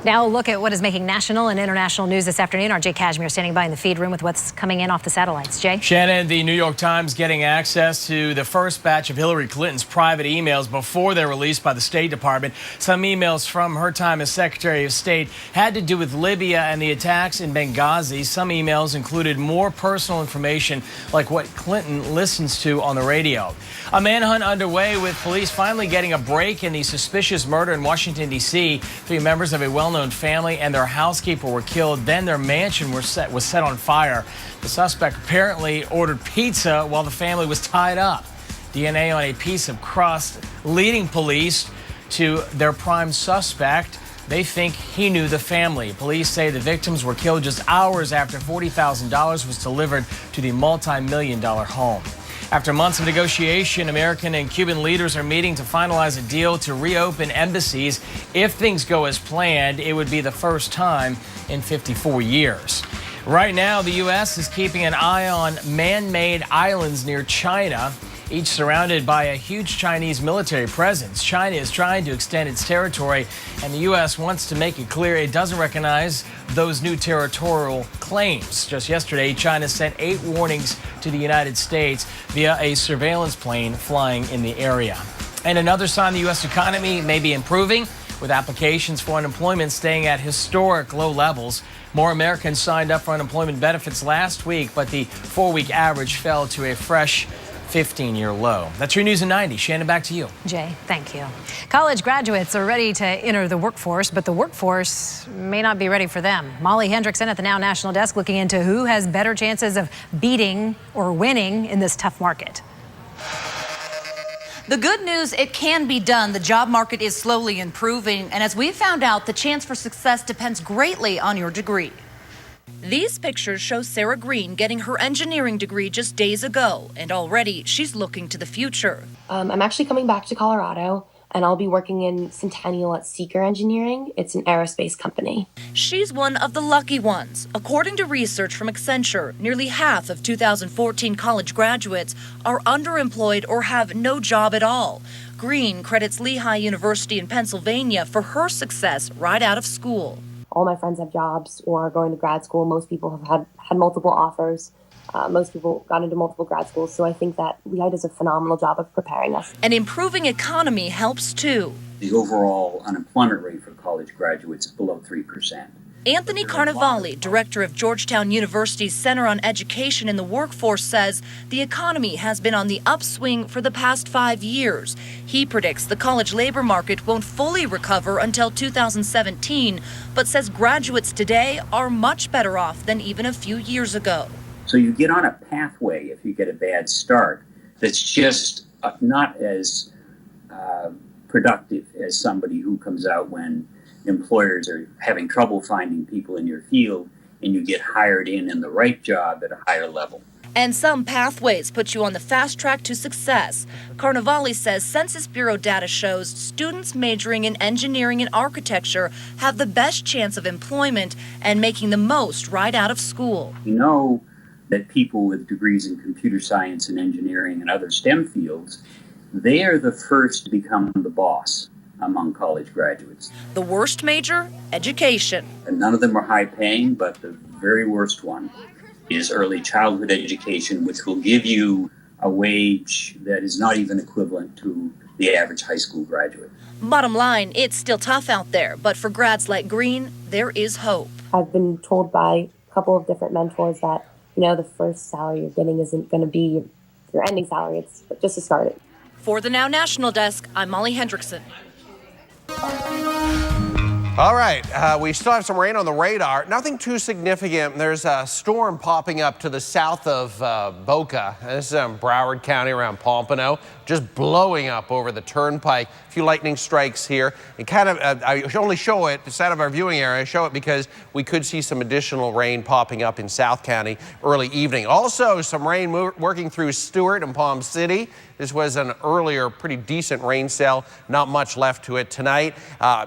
Now a look at what is making national and international news this afternoon. Our Jay Cashmere standing by in the feed room with what's coming in off the satellites. Jay? Shannon, the New York Times getting access to the first batch of Hillary Clinton's private emails before they're released by the State Department. Some emails from her time as Secretary of State had to do with Libya and the attacks in Benghazi. Some emails included more personal information like what Clinton listens to on the radio. A manhunt underway with police finally getting a break in the suspicious murder in Washington, D.C. 3 members of a well-known family and their housekeeper were killed. Then their mansion was set on fire. The suspect apparently ordered pizza while the family was tied up. DNA on a piece of crust leading police to their prime suspect. They think he knew the family. Police say the victims were killed just hours after $40,000 was delivered to the multi-million-dollar home. After months of negotiation, American and Cuban leaders are meeting to finalize a deal to reopen embassies. If things go as planned, it would be the first time in 54 years. Right now, the U.S. is keeping an eye on man-made islands near China, each surrounded by a huge Chinese military presence. China is trying to extend its territory, and the U.S. wants to make it clear it doesn't recognize those new territorial claims. Just yesterday, China sent 8 warnings to the United States via a surveillance plane flying in the area. And another sign the U.S. economy may be improving, with applications for unemployment staying at historic low levels. More Americans signed up for unemployment benefits last week, but the 4-week average fell to a fresh 15-year low. That's your News in 90. Shannon, back to you. Jay, thank you. College graduates are ready to enter the workforce, but the workforce may not be ready for them. Molly Hendrickson at the Now National Desk looking into who has better chances of beating or winning in this tough market. The good news, it can be done. The job market is slowly improving, and as we found out, the chance for success depends greatly on your degree. These pictures show Sarah Green getting her engineering degree just days ago, and already she's looking to the future. I'm actually coming back to Colorado, and I'll be working in Centennial at Seeker Engineering. It's an aerospace company. She's one of the lucky ones. According to research from Accenture, nearly half of 2014 college graduates are underemployed or have no job at all. Green credits Lehigh University in Pennsylvania for her success right out of school. All my friends have jobs or are going to grad school. Most people have had multiple offers. Most people got into multiple grad schools. So I think that Lehigh does a phenomenal job of preparing us. An improving economy helps too. The overall unemployment rate for college graduates is below 3%. Anthony Carnevale, director of Georgetown University's Center on Education in the Workforce, says the economy has been on the upswing for the past 5 years. He predicts the college labor market won't fully recover until 2017, but says graduates today are much better off than even a few years ago. So you get on a pathway if you get a bad start that's just not as productive as somebody who comes out when employers are having trouble finding people in your field and you get hired in the right job at a higher level. And some pathways put you on the fast track to success. Carnevale says Census Bureau data shows students majoring in engineering and architecture have the best chance of employment and making the most right out of school. We know that people with degrees in computer science and engineering and other STEM fields, they are the first to become the boss among college graduates. The worst major? Education. And none of them are high paying, but the very worst one is early childhood education, which will give you a wage that is not even equivalent to the average high school graduate. Bottom line, it's still tough out there, but for grads like Green, there is hope. I've been told by a couple of different mentors that, the first salary you're getting isn't going to be your ending salary. It's just a start. For the Now National Desk, I'm Molly Hendrickson. All right, we still have some rain on the radar. Nothing too significant. There's a storm popping up to the south of Boca. This is in Broward County around Pompano, just blowing up over the turnpike. A few lightning strikes here. It kind of, I only show it, it's out of our viewing area. I show it because we could see some additional rain popping up in South County early evening. Also, some rain working through Stewart and Palm City. This was an earlier pretty decent rain cell. Not much left to it tonight.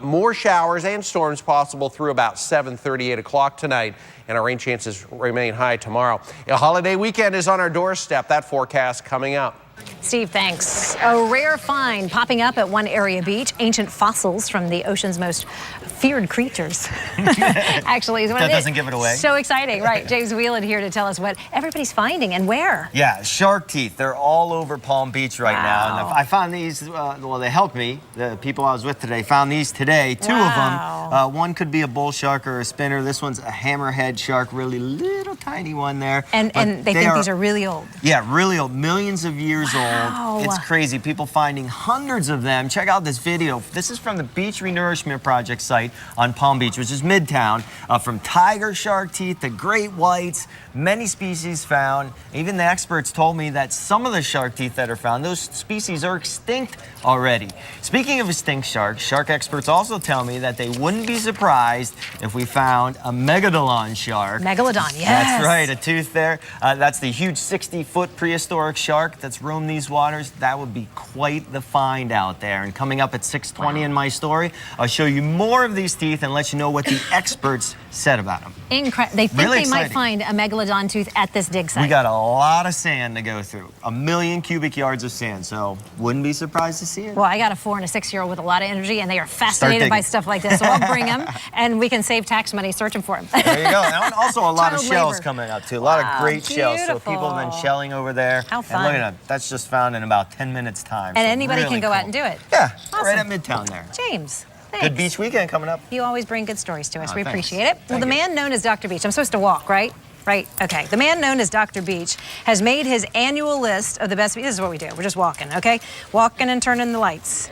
More showers and storms possible through about 7:30, 8 o'clock tonight. And our rain chances remain high tomorrow. A holiday weekend is on our doorstep. That forecast coming up. Steve, thanks. A rare find popping up at one area beach. Ancient fossils from the ocean's most feared creatures. Actually, is what that it is. Doesn't give it away. So exciting, right? James Whelan here to tell us what everybody's finding and where. Yeah, shark teeth. They're all over Palm Beach right now. And I found these, well, they helped me. The people I was with today found these today. Two of them. One could be a bull shark or a spinner. This one's a hammerhead shark, really little tiny one there. And they think these are really old. Yeah, really old. Millions of years old. It's crazy. People finding hundreds of them. Check out this video. This is from the Beach Renourishment Project site on Palm Beach, which is Midtown. From tiger shark teeth to great whites, many species found. Even the experts told me that some of the shark teeth that are found, those species are extinct already. Speaking of extinct sharks, shark experts also tell me that they wouldn't be surprised if we found a megalodon shark. Megalodon, yes. That's right, a tooth there. That's the huge 60-foot prehistoric shark that's roamed these waters. That would be quite the find out there. And coming up at 6:20 in my story, I'll show you more of these teeth and let you know what the experts said about them. Incredible. They think Really they might exciting. find a megalodon tooth at this dig site. We got a lot of sand to go through. 1 million cubic yards of sand, so wouldn't be surprised to see it. Well, I got a 4- and a 6-year-old with a lot of energy, and they are fascinated by stuff like this. So I'll bring them, and we can save tax money searching for them. There you go. And also a lot of Child shells labor. coming up, too. A lot of great shells. So beautiful. people have been shelling over there. How fun. And look at that. That's just found in about 10 minutes' time. And so anybody really can go cool. out and do it. Yeah, Awesome. right at Midtown there. James, thanks. Good beach weekend coming up. You always bring good stories to us. Oh, We thanks. appreciate it. Well, the man known as Dr. Beach, I'm supposed to walk, right? Right, okay. The man known as Dr. Beach has made his annual list of the best, this is what we do, we're just walking, okay? Walking and turning the lights.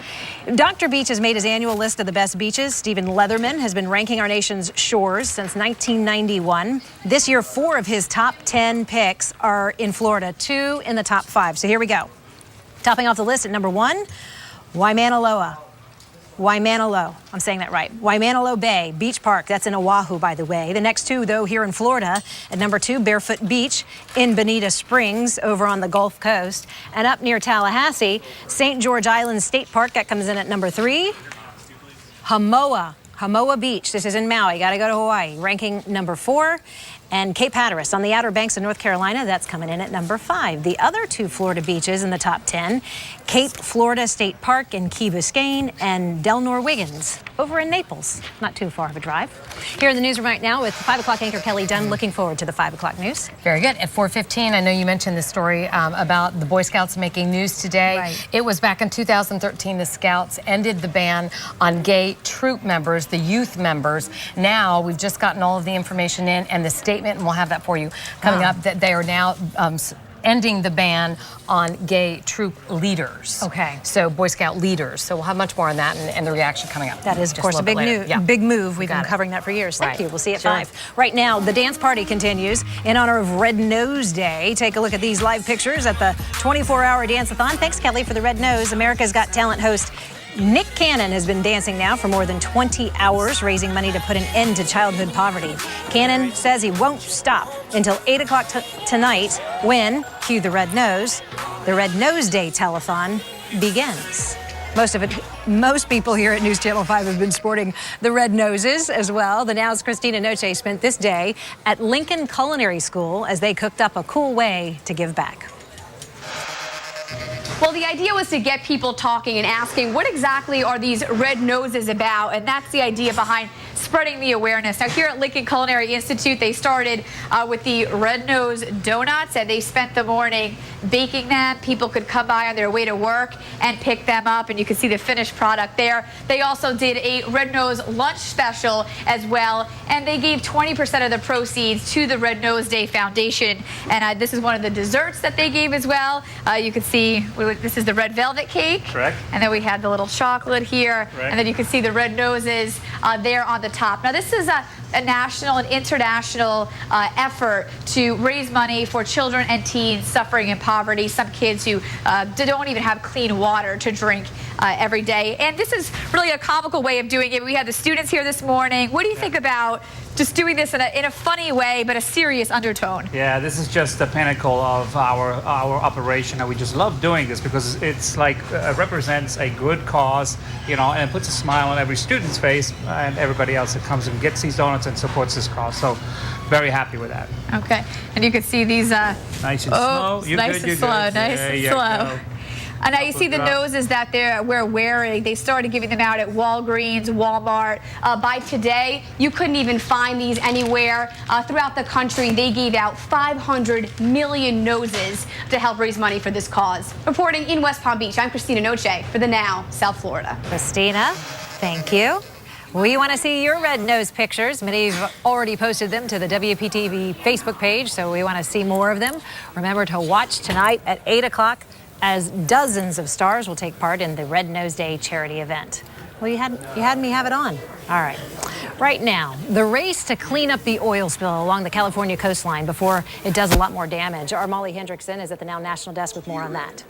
Dr. Beach has made his annual list of the best beaches. Stephen Leatherman has been ranking our nation's shores since 1991. This year, 4 of his top 10 picks are in Florida, 2 in the top 5. So here we go. Topping off the list at number 1, Waimanaloa. Waimanalo, I'm saying that right. Waimanalo Bay Beach Park, that's in Oahu, by the way. The next 2, though, here in Florida. At number 2, Barefoot Beach in Bonita Springs over on the Gulf Coast. And up near Tallahassee, St. George Island State Park, that comes in at number 3. Hamoa Beach, this is in Maui, gotta go to Hawaii, ranking number 4. And Cape Hatteras on the Outer Banks of North Carolina, that's coming in at number 5. The other 2 Florida beaches in the top 10, Cape Florida State Park in Key Biscayne and Del Nor Wiggins over in Naples. Not too far of a drive. Here in the newsroom right now with 5 o'clock anchor Kelly Dunn, looking forward to the 5 o'clock news. Very good. At 4:15, I know you mentioned the story about the Boy Scouts making news today. Right. It was back in 2013 the Scouts ended the ban on gay troop members, the youth members. Now we've just gotten all of the information in and the statement, and we'll have that for you coming up, that they are now ending the ban on gay troop leaders. Okay. So Boy Scout leaders. So we'll have much more on that and the reaction coming up. That is, of just course, a big little bit later. big move. We've Got been it. covering that for years. Thank Right. you. We'll see you at Sure. 5. Right now, the dance party continues in honor of Red Nose Day. Take a look at these live pictures at the 24-hour dance-a-thon. Thanks, Kelly, for the Red Nose. America's Got Talent host Nick Cannon has been dancing now for more than 20 hours, raising money to put an end to childhood poverty. Cannon says he won't stop until 8 o'clock tonight when, cue the Red Nose, the Red Nose Day telethon begins. Most people here at News Channel 5 have been sporting the red noses as well. The Now's Christina Noche spent this day at Lincoln Culinary School as they cooked up a cool way to give back. Well, the idea was to get people talking and asking what exactly are these red noses about, and that's the idea behind spreading the awareness. Now, here at Lincoln Culinary Institute, they started with the Red Nose Donuts, and they spent the morning baking them. People could come by on their way to work and pick them up, and you can see the finished product there. They also did a Red Nose lunch special as well, and they gave 20% of the proceeds to the Red Nose Day Foundation. And this is one of the desserts that they gave as well. You can see this is the red velvet cake. Correct. And then we have the little chocolate here. Right. And then you can see the red noses there on the top. Now, this is a national and international effort to raise money for children and teens suffering in poverty, some kids who don't even have clean water to drink every day. And this is really a comical way of doing it. We had the students here this morning. What do you think about just doing this in a funny way, but a serious undertone? Yeah, this is just the pinnacle of our operation, and we just love doing this because it's like represents a good cause, you know, and it puts a smile on every student's face and everybody else that comes and gets these donuts and supports this cause. So, very happy with that. Okay, and you can see these. Nice and slow. You're nice good, and slow. Good. Nice and slow. And now you see the noses that we're wearing. They started giving them out at Walgreens, Walmart. By today, you couldn't even find these anywhere. Throughout the country, they gave out 500 million noses to help raise money for this cause. Reporting in West Palm Beach, I'm Christina Noche for the Now South Florida. Christina, thank you. We want to see your red nose pictures. Many have already posted them to the WPTV Facebook page, so we want to see more of them. Remember to watch tonight at 8 o'clock as dozens of stars will take part in the Red Nose Day charity event. Well, you had me have it on. All right. Right now, the race to clean up the oil spill along the California coastline before it does a lot more damage. Our Molly Hendrickson is at the Now National Desk with more on that.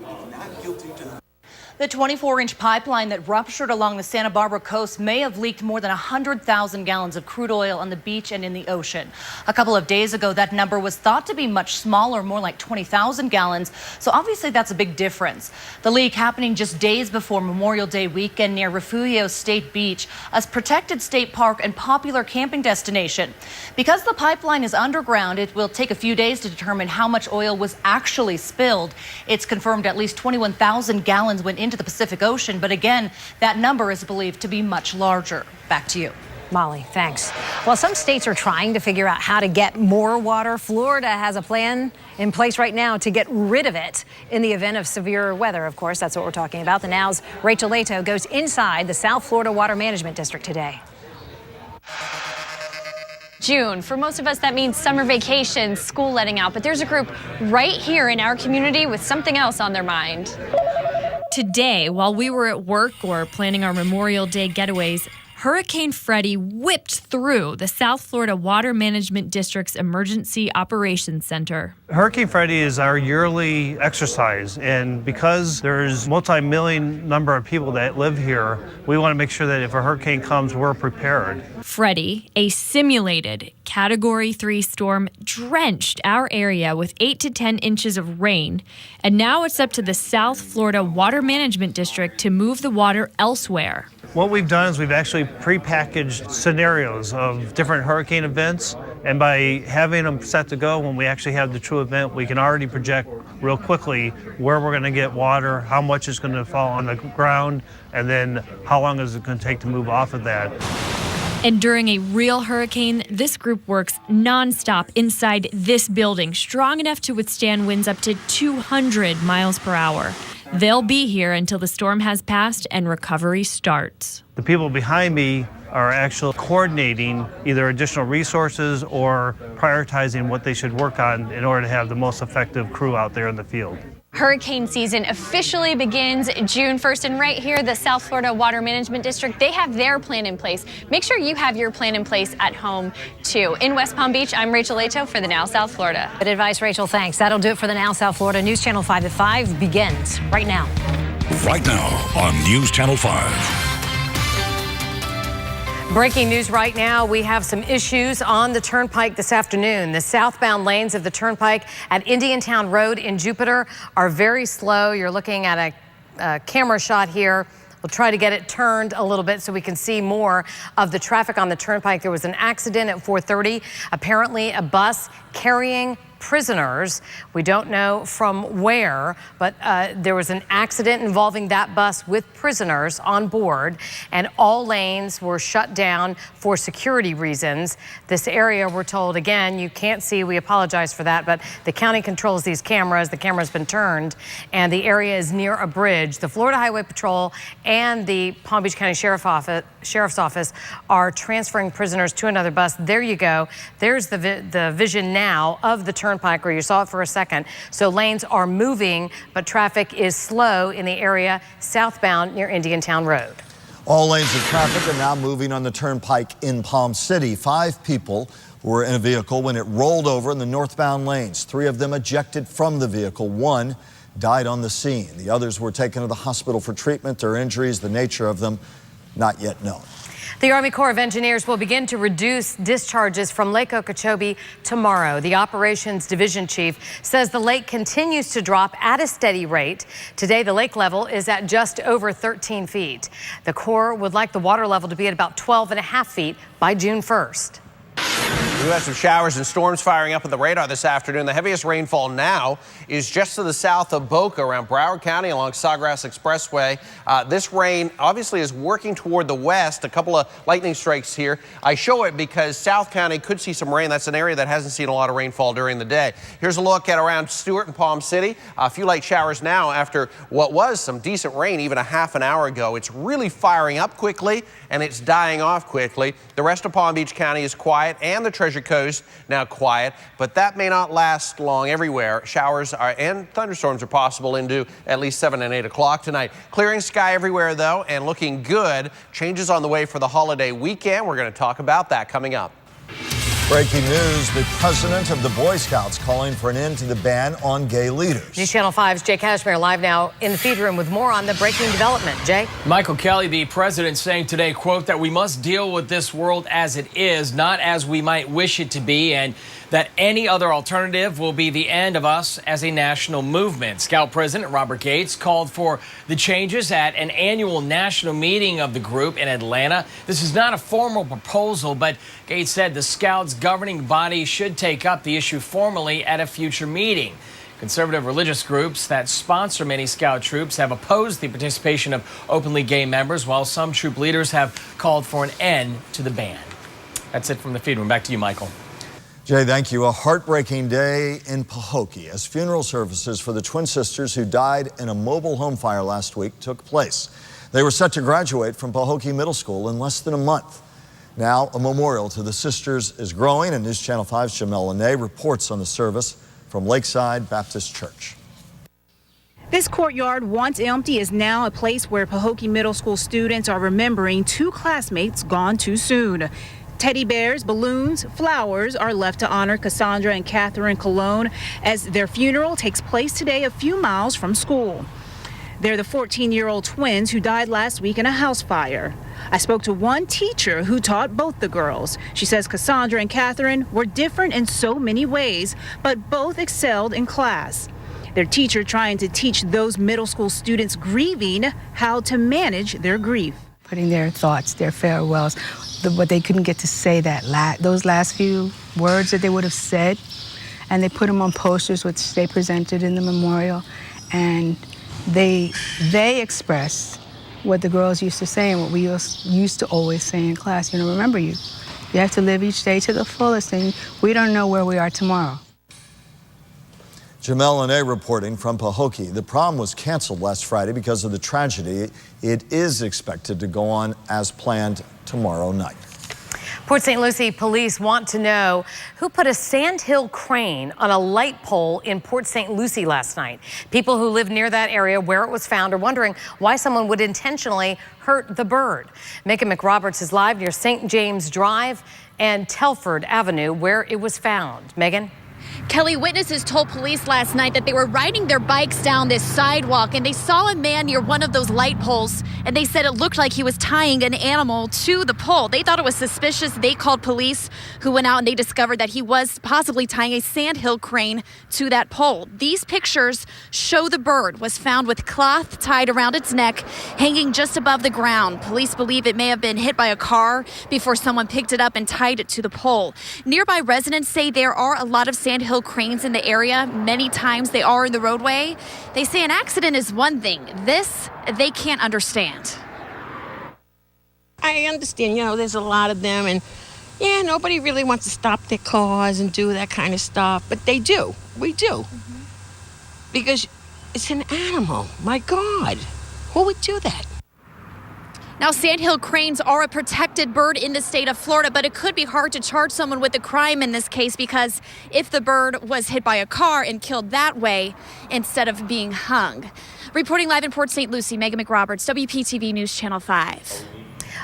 The 24-inch pipeline that ruptured along the Santa Barbara coast may have leaked more than 100,000 gallons of crude oil on the beach and in the ocean. A couple of days ago, that number was thought to be much smaller, more like 20,000 gallons. So obviously that's a big difference. The leak happening just days before Memorial Day weekend near Refugio State Beach, a protected state park and popular camping destination. Because the pipeline is underground, it will take a few days to determine how much oil was actually spilled. It's confirmed at least 21,000 gallons went into the Pacific Ocean, but again, that number is believed to be much larger. Back to you. Molly, thanks. Well, some states are trying to figure out how to get more water. Florida has a plan in place right now to get rid of it in the event of severe weather. Of course, that's what we're talking about. The Now's Rachel Leto goes inside the South Florida Water Management District today. June. For most of us, that means summer vacation, school letting out. But there's a group right here in our community with something else on their mind. Today, while we were at work or planning our Memorial Day getaways, Hurricane Freddie whipped through the South Florida Water Management District's Emergency Operations Center. Hurricane Freddie is our yearly exercise, and because there's multi-million number of people that live here, we want to make sure that if a hurricane comes, we're prepared. Freddie, a simulated Category 3 storm, drenched our area with 8 to 10 inches of rain, and now it's up to the South Florida Water Management District to move the water elsewhere. What we've done is we've actually prepackaged scenarios of different hurricane events, and by having them set to go when we actually have the true event, we can already project real quickly where we're going to get water, how much is going to fall on the ground, and then how long is it going to take to move off of that. And during a real hurricane, this group works nonstop inside this building, strong enough to withstand winds up to 200 miles per hour. They'll be here until the storm has passed and recovery starts. The people behind me are actually coordinating either additional resources or prioritizing what they should work on in order to have the most effective crew out there in the field. Hurricane season officially begins June 1st, and right here, the South Florida Water Management District, they have their plan in place. Make sure you have your plan in place at home, too. In West Palm Beach, I'm Rachel Leto for the Now South Florida. Good advice, Rachel. Thanks. That'll do it for the Now South Florida. News Channel 5 at 5 begins right now. Right now on News Channel 5. Breaking news right now, we have some issues on the Turnpike this afternoon. The southbound lanes of the Turnpike at Indiantown Road in Jupiter are very slow. You're looking at a camera shot here. We'll try to get it turned a little bit so we can see more of the traffic on the Turnpike. There was an accident at 4:30. Apparently a bus carrying prisoners. We don't know from where, but there was an accident involving that bus with prisoners on board, and all lanes were shut down for security reasons. This area, we're told, again, you can't see. We apologize for that, but the county controls these cameras. The camera's been turned, and the area is near a bridge. The Florida Highway Patrol and the Palm Beach County Sheriff's Office are transferring prisoners to another bus. There you go. There's the vision now of the Turnpike, where you saw it for a second. So lanes are moving, but traffic is slow in the area southbound near Indiantown Road. All lanes of traffic are now moving on the turnpike in Palm City. 5 people were in a vehicle when it rolled over in the northbound lanes. 3 of them ejected from the vehicle. 1 died on the scene. The others were taken to the hospital for treatment. Their injuries, the nature of them, not yet known. The Army Corps of Engineers will begin to reduce discharges from Lake Okeechobee tomorrow. The Operations Division Chief says the lake continues to drop at a steady rate. Today, the lake level is at just over 13 feet. The Corps would like the water level to be at about 12.5 feet by June 1st. We have some showers and storms firing up on the radar this afternoon. The heaviest rainfall now is just to the south of Boca around Broward County along Sawgrass Expressway. This rain obviously is working toward the west. A couple of lightning strikes here. I show it because South County could see some rain. That's an area that hasn't seen a lot of rainfall during the day. Here's a look at around Stewart and Palm City. A few light showers now after what was some decent rain even a half an hour ago. It's really firing up quickly and it's dying off quickly. The rest of Palm Beach County is quiet and the Treasure Coast now quiet, but that may not last long everywhere. Showers and thunderstorms are possible into at least 7 and 8 o'clock tonight. Clearing sky everywhere though and looking good. Changes on the way for the holiday weekend. We're going to talk about that coming up. Breaking news, the president of the Boy Scouts calling for an end to the ban on gay leaders. News Channel 5's Jay Cashmere live now in the feed room with more on the breaking development. Jay? Michael Kelly, the president, saying today, quote, that we must deal with this world as it is, not as we might wish it to be, and that any other alternative will be the end of us as a national movement. Scout President Robert Gates called for the changes at an annual national meeting of the group in Atlanta. This is not a formal proposal, but Gates said the Scouts governing body should take up the issue formally at a future meeting. Conservative religious groups that sponsor many Scout troops have opposed the participation of openly gay members, while some troop leaders have called for an end to the ban. That's it from the feed room. Back to you, Michael. Jay, thank you. A heartbreaking day in Pahokee as funeral services for the twin sisters who died in a mobile home fire last week took place. They were set to graduate from Pahokee Middle School in less than a month. Now, a memorial to the sisters is growing, and News Channel 5's Jamel Lene reports on the service from Lakeside Baptist Church. This courtyard, once empty, is now a place where Pahokee Middle School students are remembering 2 classmates gone too soon. Teddy bears, balloons, flowers are left to honor Cassandra and Catherine Colon as their funeral takes place today a few miles from school. They're the 14-year-old twins who died last week in a house fire. I spoke to one teacher who taught both the girls. She says Cassandra and Catherine were different in so many ways, but both excelled in class. Their teacher trying to teach those middle school students grieving how to manage their grief. Putting their thoughts, their farewells, what they couldn't get to say those last few words that they would have said, and they put them on posters which they presented in the memorial, and they expressed what the girls used to say and what we used to always say in class. You know, remember, you have to live each day to the fullest, and we don't know where we are tomorrow. Jamel Lene reporting from Pahokee. The prom was canceled last Friday because of the tragedy. It is expected to go on as planned tomorrow night. Port St. Lucie police want to know who put a sandhill crane on a light pole in Port St. Lucie last night. People who live near that area where it was found are wondering why someone would intentionally hurt the bird. Megan McRoberts is live near St. James Drive and Telford Avenue where it was found. Megan? Kelly, witnesses told police last night that they were riding their bikes down this sidewalk and they saw a man near one of those light poles, and they said it looked like he was tying an animal to the pole. They thought it was suspicious. They called police, who went out and they discovered that he was possibly tying a sandhill crane to that pole. These pictures show the bird was found with cloth tied around its neck, hanging just above the ground. Police believe it may have been hit by a car before someone picked it up and tied it to the pole. Nearby residents say there are a lot of sandhill cranes in the area. Many times they are in the roadway. They say an accident is one thing. This, they can't understand. I understand, there's a lot of them, and nobody really wants to stop their cars and do that kind of stuff, but they do. We do. Because it's an animal. My God, who would do that? Now, sandhill cranes are a protected bird in the state of Florida, but it could be hard to charge someone with a crime in this case because if the bird was hit by a car and killed that way instead of being hung. Reporting live in Port St. Lucie, Megan McRoberts, WPTV News Channel 5.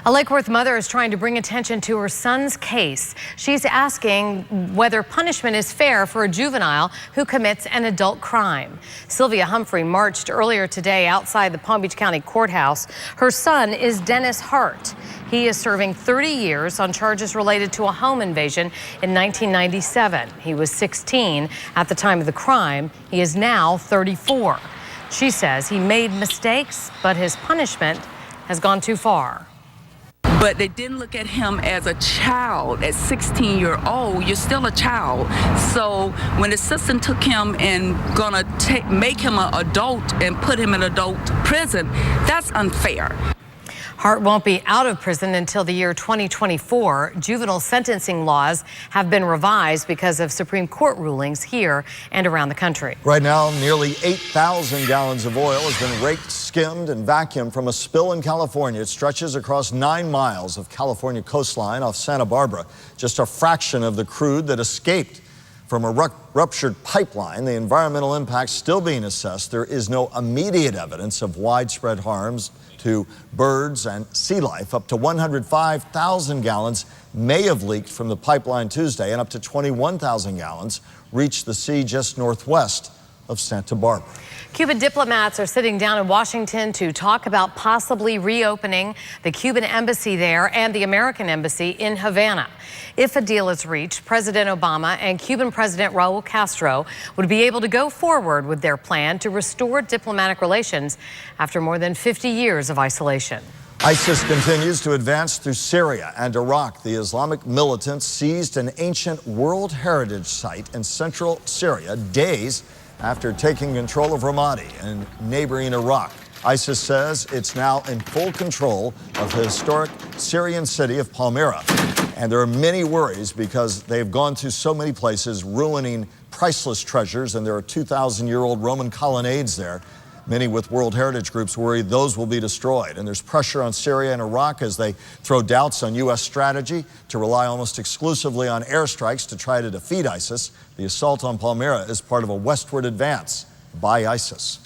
A Lake Worth mother is trying to bring attention to her son's case. She's asking whether punishment is fair for a juvenile who commits an adult crime. Sylvia Humphrey marched earlier today outside the Palm Beach County Courthouse. Her son is Dennis Hart. He is serving 30 years on charges related to a home invasion in 1997. He was 16 at the time of the crime. He is now 34. She says he made mistakes, but his punishment has gone too far. But they didn't look at him as a child. At 16-year-old, you're still a child. So when the system took him and gonna make him an adult and put him in adult prison, that's unfair. Hart won't be out of prison until the year 2024. Juvenile sentencing laws have been revised because of Supreme Court rulings here and around the country. Right now, nearly 8,000 gallons of oil has been raked, skimmed, and vacuumed from a spill in California. It stretches across 9 miles of California coastline off Santa Barbara. Just a fraction of the crude that escaped from a ruptured pipeline. The environmental impact still being assessed. There is no immediate evidence of widespread harms to birds and sea life. Up to 105,000 gallons may have leaked from the pipeline Tuesday, and up to 21,000 gallons reached the sea just northwest of Santa Barbara. Cuban diplomats are sitting down in Washington to talk about possibly reopening the Cuban embassy there and the American embassy in Havana. If a deal is reached, President Obama and Cuban President Raul Castro would be able to go forward with their plan to restore diplomatic relations after more than 50 years of isolation. ISIS continues to advance through Syria and Iraq. The Islamic militants seized an ancient World Heritage site in central Syria days after taking control of Ramadi in neighboring Iraq. ISIS says it's now in full control of the historic Syrian city of Palmyra. And there are many worries because they've gone through so many places, ruining priceless treasures, and there are 2,000-year-old Roman colonnades there. Many with World Heritage groups worry those will be destroyed. And there's pressure on Syria and Iraq as they throw doubts on U.S. strategy to rely almost exclusively on airstrikes to try to defeat ISIS. The assault on Palmyra is part of a westward advance by ISIS.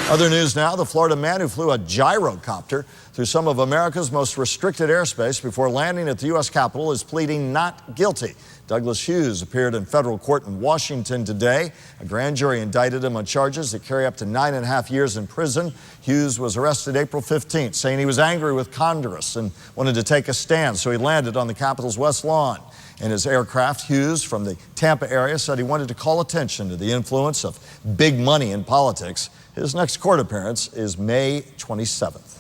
Other news now, the Florida man who flew a gyrocopter through some of America's most restricted airspace before landing at the U.S. Capitol is pleading not guilty. Douglas Hughes appeared in federal court in Washington today. A grand jury indicted him on charges that carry up to 9.5 years in prison. Hughes was arrested April 15th, saying he was angry with Congress and wanted to take a stand, so he landed on the Capitol's West Lawn. In his aircraft, Hughes from the Tampa area said he wanted to call attention to the influence of big money in politics. His next court appearance is May 27th.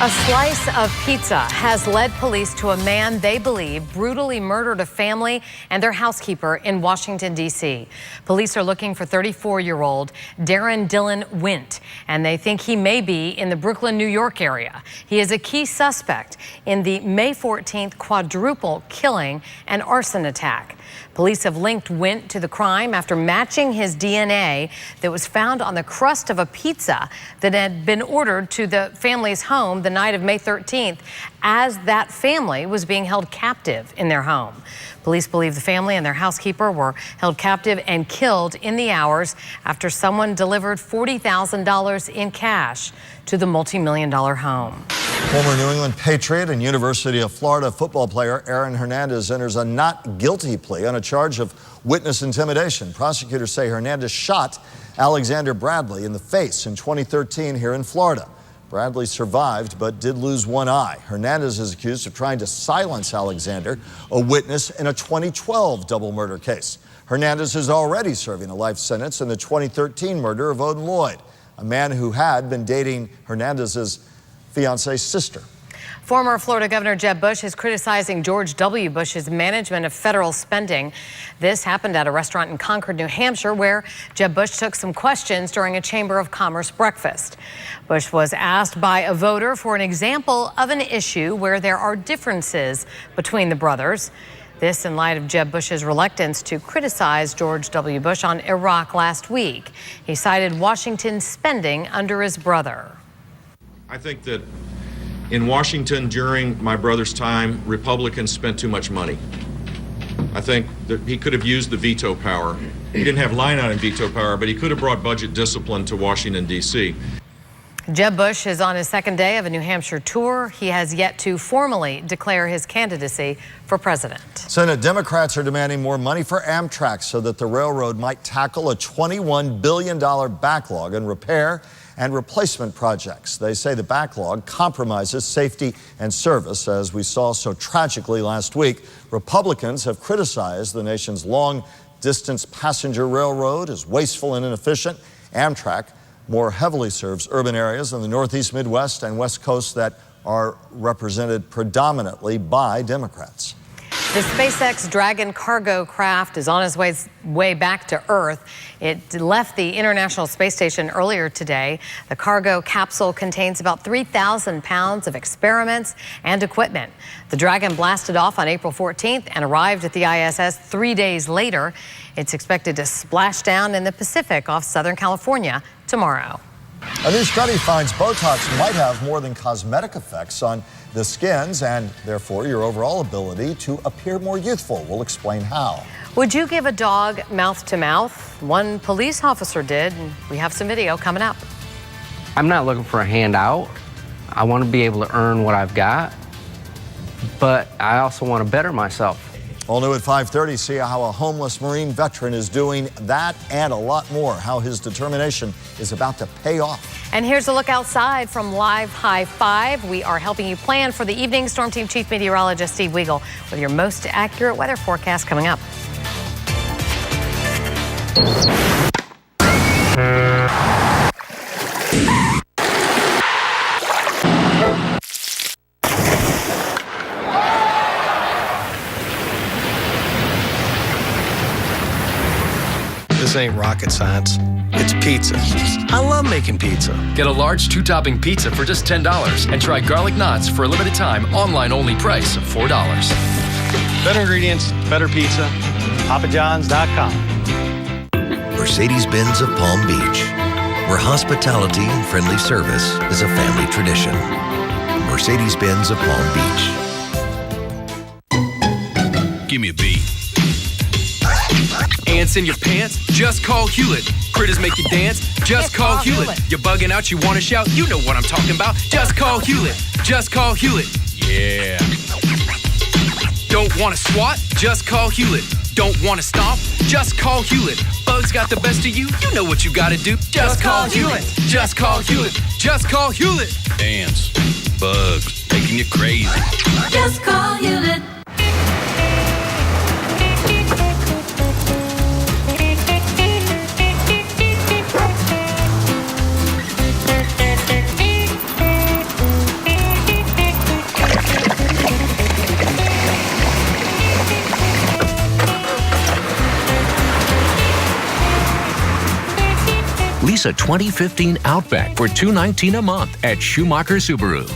A slice of pizza has led police to a man they believe brutally murdered a family and their housekeeper in Washington, D.C. Police are looking for 34-year-old Darren Dillon Wint, and they think he may be in the Brooklyn, New York area. He is a key suspect in the May 14th quadruple killing and arson attack. Police have linked Wint to the crime after matching his DNA that was found on the crust of a pizza that had been ordered to the family's home the night of May 13th as that family was being held captive in their home. Police believe the family and their housekeeper were held captive and killed in the hours after someone delivered $40,000 in cash to the multi-million-dollar home. Former New England Patriot and University of Florida football player Aaron Hernandez enters a not guilty plea on a charge of witness intimidation. Prosecutors say Hernandez shot Alexander Bradley in the face in 2013 here in Florida. Bradley survived but did lose one eye. Hernandez is accused of trying to silence Alexander, a witness in a 2012 double murder case. Hernandez is already serving a life sentence in the 2013 murder of Odin Lloyd, a man who had been dating Hernandez's fiance's sister. Former Florida Governor Jeb Bush is criticizing George W. Bush's management of federal spending. This happened at a restaurant in Concord, New Hampshire, where Jeb Bush took some questions during a Chamber of Commerce breakfast. Bush was asked by a voter for an example of an issue where there are differences between the brothers. This in light of Jeb Bush's reluctance to criticize George W. Bush on Iraq last week. He cited Washington's spending under his brother. I think that in Washington during my brother's time, Republicans spent too much money. I think that he could have used the veto power. He didn't have line item veto power, but he could have brought budget discipline to Washington, D.C. Jeb Bush is on his second day of a New Hampshire tour. He has yet to formally declare his candidacy for president. Senate Democrats are demanding more money for Amtrak so that the railroad might tackle a $21 billion backlog in repair and replacement projects. They say the backlog compromises safety and service, as we saw so tragically last week. Republicans have criticized the nation's long-distance passenger railroad as wasteful and inefficient. Amtrak more heavily serves urban areas in the Northeast, Midwest, and West Coast that are represented predominantly by Democrats. The SpaceX Dragon cargo craft is on its way back to Earth. It left the International Space Station earlier today. The cargo capsule contains about 3,000 pounds of experiments and equipment. The Dragon blasted off on April 14th and arrived at the ISS 3 days later. It's expected to splash down in the Pacific off Southern California tomorrow. A new study finds Botox might have more than cosmetic effects on the skins and therefore your overall ability to appear more youthful. We'll explain how. Would you give a dog mouth to mouth? One police officer did, and we have some video coming up. I'm not looking for a handout. I want to be able to earn what I've got, but I also want to better myself. All new at 5:30, see how a homeless Marine veteran is doing that and a lot more, how his determination is about to pay off. And here's a look outside from Live High Five. We are helping you plan for the evening. Storm Team Chief Meteorologist Steve Weagle with your most accurate weather forecast coming up. This ain't rocket science. It's pizza. I love making pizza. Get a large 2-topping pizza for just $10 and try Garlic Knots for a limited time online only price of $4. Better ingredients, better pizza. PapaJohns.com. Mercedes-Benz of Palm Beach, where hospitality and friendly service is a family tradition. Mercedes-Benz of Palm Beach. Give me a B. Ants in your pants? Just call Hewlett. Critters make you dance? Just call Hewlett. You're bugging out, you want to shout? You know what I'm talking about. Just call Hewlett. Just call Hewlett. Yeah. Don't want to swat? Just call Hewlett. Don't want to stomp? Just call Hewlett. Bugs got the best of you? You know what you got to do. Just call Hewlett. Just call Hewlett. Just call Hewlett. Ants, bugs, making you crazy. Just call Hewlett. Lease a 2015 Outback for $219 a month at Schumacher Subaru.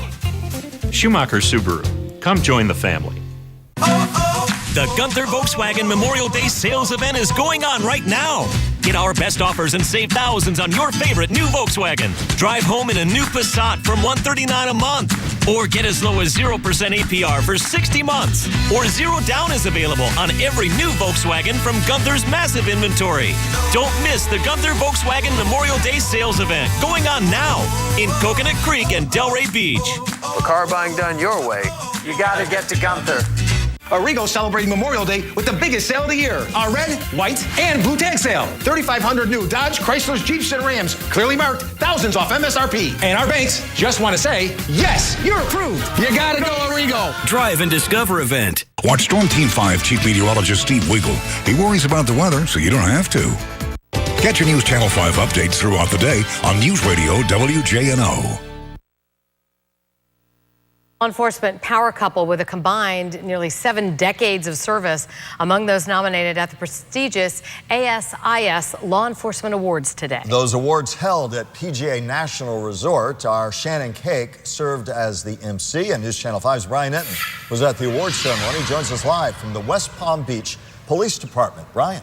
Schumacher Subaru. Come join the family. The Gunther Volkswagen Memorial Day sales event is going on right now. Get our best offers and save thousands on your favorite new Volkswagen. Drive home in a new Passat from $139 a month. Or get as low as 0% APR for 60 months. Or zero down is available on every new Volkswagen from Gunther's massive inventory. Don't miss the Gunther Volkswagen Memorial Day sales event going on now in Coconut Creek and Delray Beach. For car buying done your way, you got to get to Gunther. Arrigo celebrating Memorial Day with the biggest sale of the year. Our red, white, and blue tag sale. 3,500 new Dodge, Chryslers, Jeeps, and Rams. Clearly marked, thousands off MSRP. And our banks just want to say, yes, you're approved. You got to go Arrigo. Drive and Discover event. Watch Storm Team 5 Chief Meteorologist Steve Weagle. He worries about the weather, so you don't have to. Catch your News Channel 5 updates throughout the day on News Radio WJNO. Law enforcement power couple with a combined nearly 7 decades of service among those nominated at the prestigious ASIS Law Enforcement Awards today. Those awards held at PGA National Resort. Our Shannon Cake served as the MC, and News Channel 5's Brian Enton was at the awards ceremony. He joins us live from the West Palm Beach Police Department. Brian.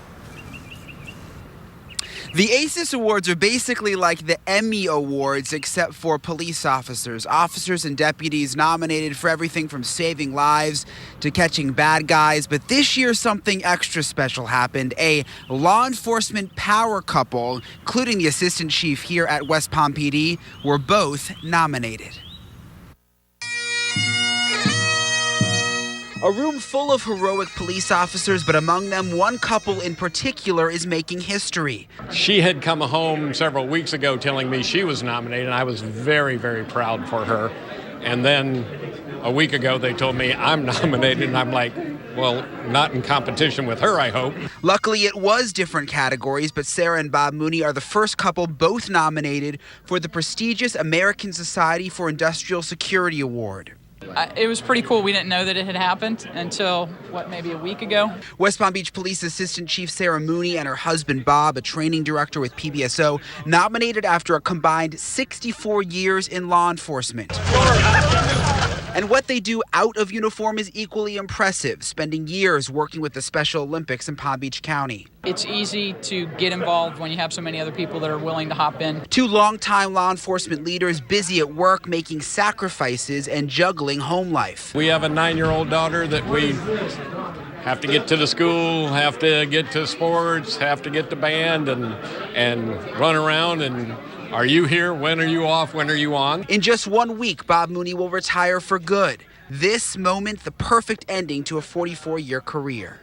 The ACES Awards are basically like the Emmy Awards, except for police officers. Officers and deputies nominated for everything from saving lives to catching bad guys. But this year, something extra special happened. A law enforcement power couple, including the assistant chief here at West Palm PD, were both nominated. A room full of heroic police officers, but among them, one couple in particular is making history. She had come home several weeks ago telling me she was nominated, and I was very, very proud for her. And then a week ago, they told me I'm nominated, and I'm like, well, not in competition with her, I hope. Luckily, it was different categories, but Sarah and Bob Mooney are the first couple both nominated for the prestigious American Society for Industrial Security Award. It was pretty cool. We didn't know that it had happened until, maybe a week ago. West Palm Beach Police Assistant Chief Sarah Mooney and her husband Bob, a training director with PBSO, nominated after a combined 64 years in law enforcement. And what they do out of uniform is equally impressive, spending years working with the Special Olympics in Palm Beach County. It's easy to get involved when you have so many other people that are willing to hop in. Two longtime law enforcement leaders busy at work making sacrifices and juggling home life. We have a 9-year-old daughter that we have to get to the school, have to get to sports, have to get to band and run around and are you here? When are you off? When are you on? In just 1 week, Bob Mooney will retire for good. This moment, the perfect ending to a 44-year career.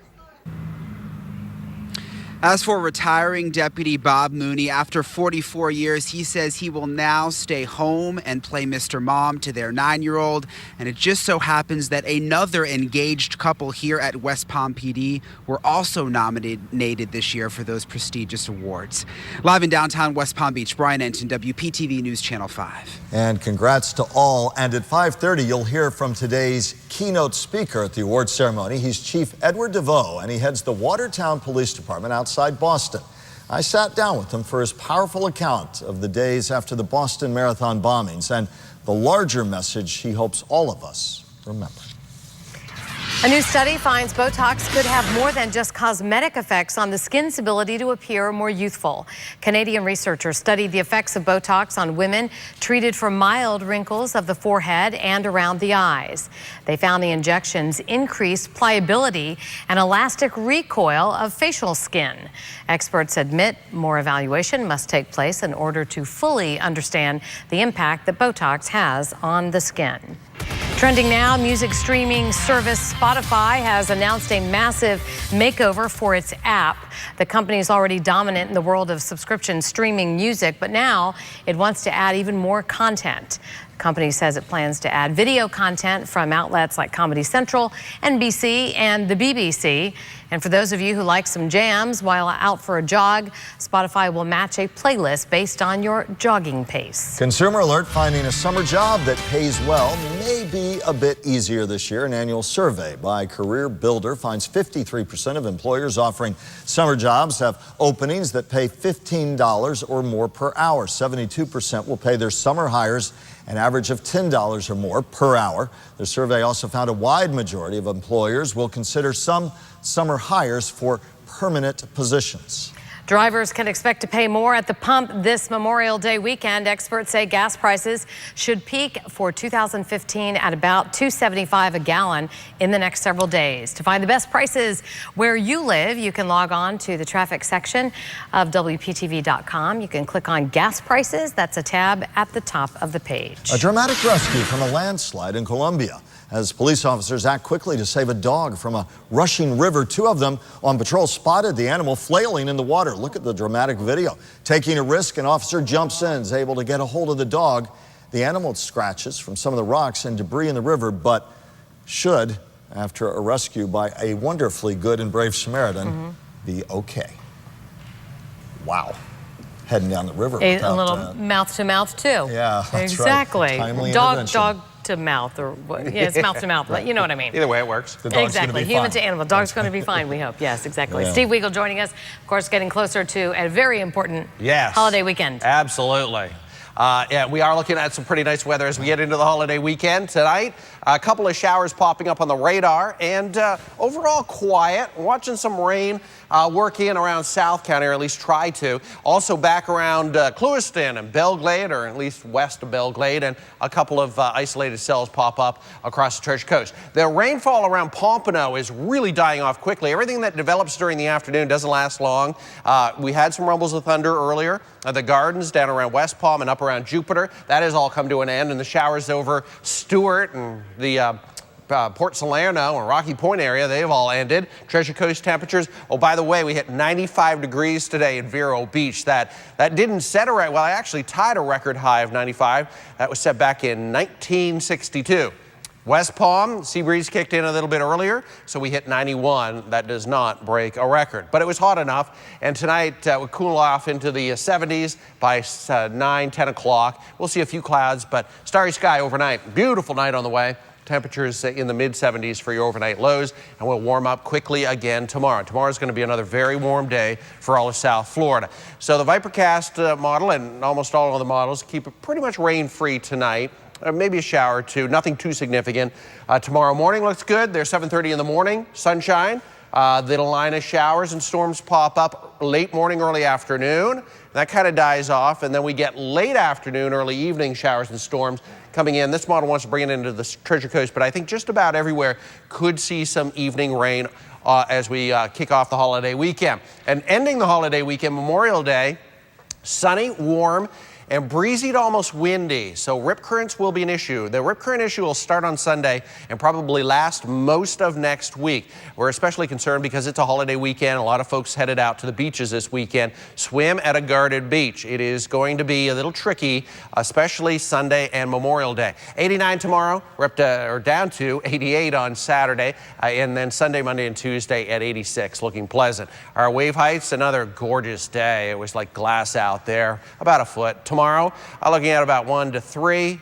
As for retiring Deputy Bob Mooney, after 44 years, he says he will now stay home and play Mr. Mom to their 9-year-old. And it just so happens that another engaged couple here at West Palm PD were also nominated this year for those prestigious awards. Live in downtown West Palm Beach, Brian Enton, WPTV News Channel 5. And congrats to all. And at 5:30, you'll hear from today's keynote speaker at the award ceremony. He's Chief Edward DeVoe, and he heads the Watertown Police Department outside Boston. I sat down with him for his powerful account of the days after the Boston Marathon bombings and the larger message he hopes all of us remember. A new study finds Botox could have more than just cosmetic effects on the skin's ability to appear more youthful. Canadian researchers studied the effects of Botox on women treated for mild wrinkles of the forehead and around the eyes. They found the injections increased pliability and elastic recoil of facial skin. Experts admit more evaluation must take place in order to fully understand the impact that Botox has on the skin. Trending now, music streaming service Spotify has announced a massive makeover for its app. The company is already dominant in the world of subscription streaming music, but now it wants to add even more content. The company says it plans to add video content from outlets like Comedy Central, NBC, and the BBC. And for those of you who like some jams while out for a jog, Spotify will match a playlist based on your jogging pace. Consumer Alert: finding a summer job that pays well may be a bit easier this year. An annual survey by Career Builder finds 53% of employers offering summer jobs have openings that pay $15 or more per hour. 72% will pay their summer hires an average of $10 or more per hour. The survey also found a wide majority of employers will consider some summer hires for permanent positions. Drivers can expect to pay more at the pump this Memorial Day weekend. Experts say gas prices should peak for 2015 at about $2.75 a gallon in the next several days. To find the best prices where you live, you can log on to the traffic section of WPTV.com. You can click on gas prices. That's a tab at the top of the page. A dramatic rescue from a landslide in Colombia. As police officers act quickly to save a dog from a rushing river, 2 of them on patrol spotted the animal flailing in the water. Look at the dramatic video. Taking a risk, an officer jumps in, is able to get a hold of the dog. The animal scratches from some of the rocks and debris in the river, but should, after a rescue by a wonderfully good and brave Samaritan, be okay. Wow. Heading down the river. A little mouth to mouth, too. Yeah, that's exactly. Right. Timely dog intervention. To mouth, or what? Yeah, it's mouth to mouth, but you know what I mean. Either way, it works. The dog's exactly. Gonna be Human fine. to animal. Dog's going to be fine, we hope. Yes, exactly. Yeah. Steve Weagle joining us, of course, getting closer to a very important holiday weekend. Absolutely. Yeah, we are looking at some pretty nice weather as we get into the holiday weekend tonight. A couple of showers popping up on the radar, and overall quiet. Watching some rain work in around South County, or at least try to. Also back around Clewiston and Belglade, or at least west of Belglade, and a couple of isolated cells pop up across the Treasure Coast. The rainfall around Pompano is really dying off quickly. Everything that develops during the afternoon doesn't last long. We had some rumbles of thunder earlier. The gardens down around West Palm and up around Jupiter, that has all come to an end, and the showers over Stewart and the Port Salerno and Rocky Point area, they've all ended. Treasure Coast temperatures, oh, by the way, we hit 95 degrees today in Vero Beach. That didn't set a record. Well, I actually tied a record high of 95. That was set back in 1962. West Palm, sea breeze kicked in a little bit earlier, so we hit 91. That does not break a record, but it was hot enough. And tonight we'll cool off into the 70s by 9, 10 o'clock. We'll see a few clouds, but starry sky overnight. Beautiful night on the way. Temperatures in the mid-70s for your overnight lows, and we'll warm up quickly again tomorrow. Tomorrow's going to be another very warm day for all of South Florida. So the Vipercast model and almost all of the models keep it pretty much rain-free tonight. Maybe a shower or two, nothing too significant. Tomorrow morning looks good. There's 7:30 in the morning, sunshine. The line of showers and storms pop up late morning, early afternoon. That kind of dies off, and then we get late afternoon, early evening showers and storms coming in. This model wants to bring it into the Treasure Coast, but I think just about everywhere could see some evening rain as we kick off the holiday weekend. And ending the holiday weekend, Memorial Day, sunny, warm, and breezy to almost windy, so rip currents will be an issue. The rip current issue will start on Sunday and probably last most of next week. We're especially concerned because it's a holiday weekend. A lot of folks headed out to the beaches this weekend. Swim at a guarded beach. It is going to be a little tricky, especially Sunday and Memorial Day. 89 tomorrow, we're up to, or down to 88 on Saturday, and then Sunday, Monday, and Tuesday at 86, looking pleasant. Our wave heights, another gorgeous day. It was like glass out there, about a foot. Tomorrow, looking at about 1 to 3,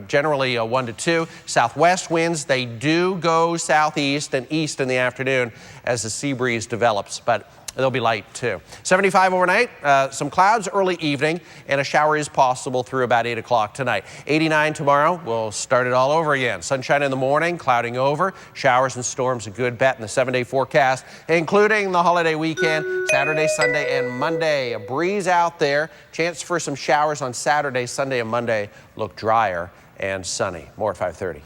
generally 1 to 2. Southwest winds, they do go southeast and east in the afternoon as the sea breeze develops, but they'll be light too. 75 overnight, some clouds early evening, and a shower is possible through about 8 o'clock tonight. 89 tomorrow, we'll start it all over again. Sunshine in the morning, clouding over, showers and storms a good bet in the 7-day forecast, including the holiday weekend, Saturday, Sunday, and Monday. A breeze out there, chance for some showers on Saturday, Sunday, and Monday look drier and sunny. More at 5:30.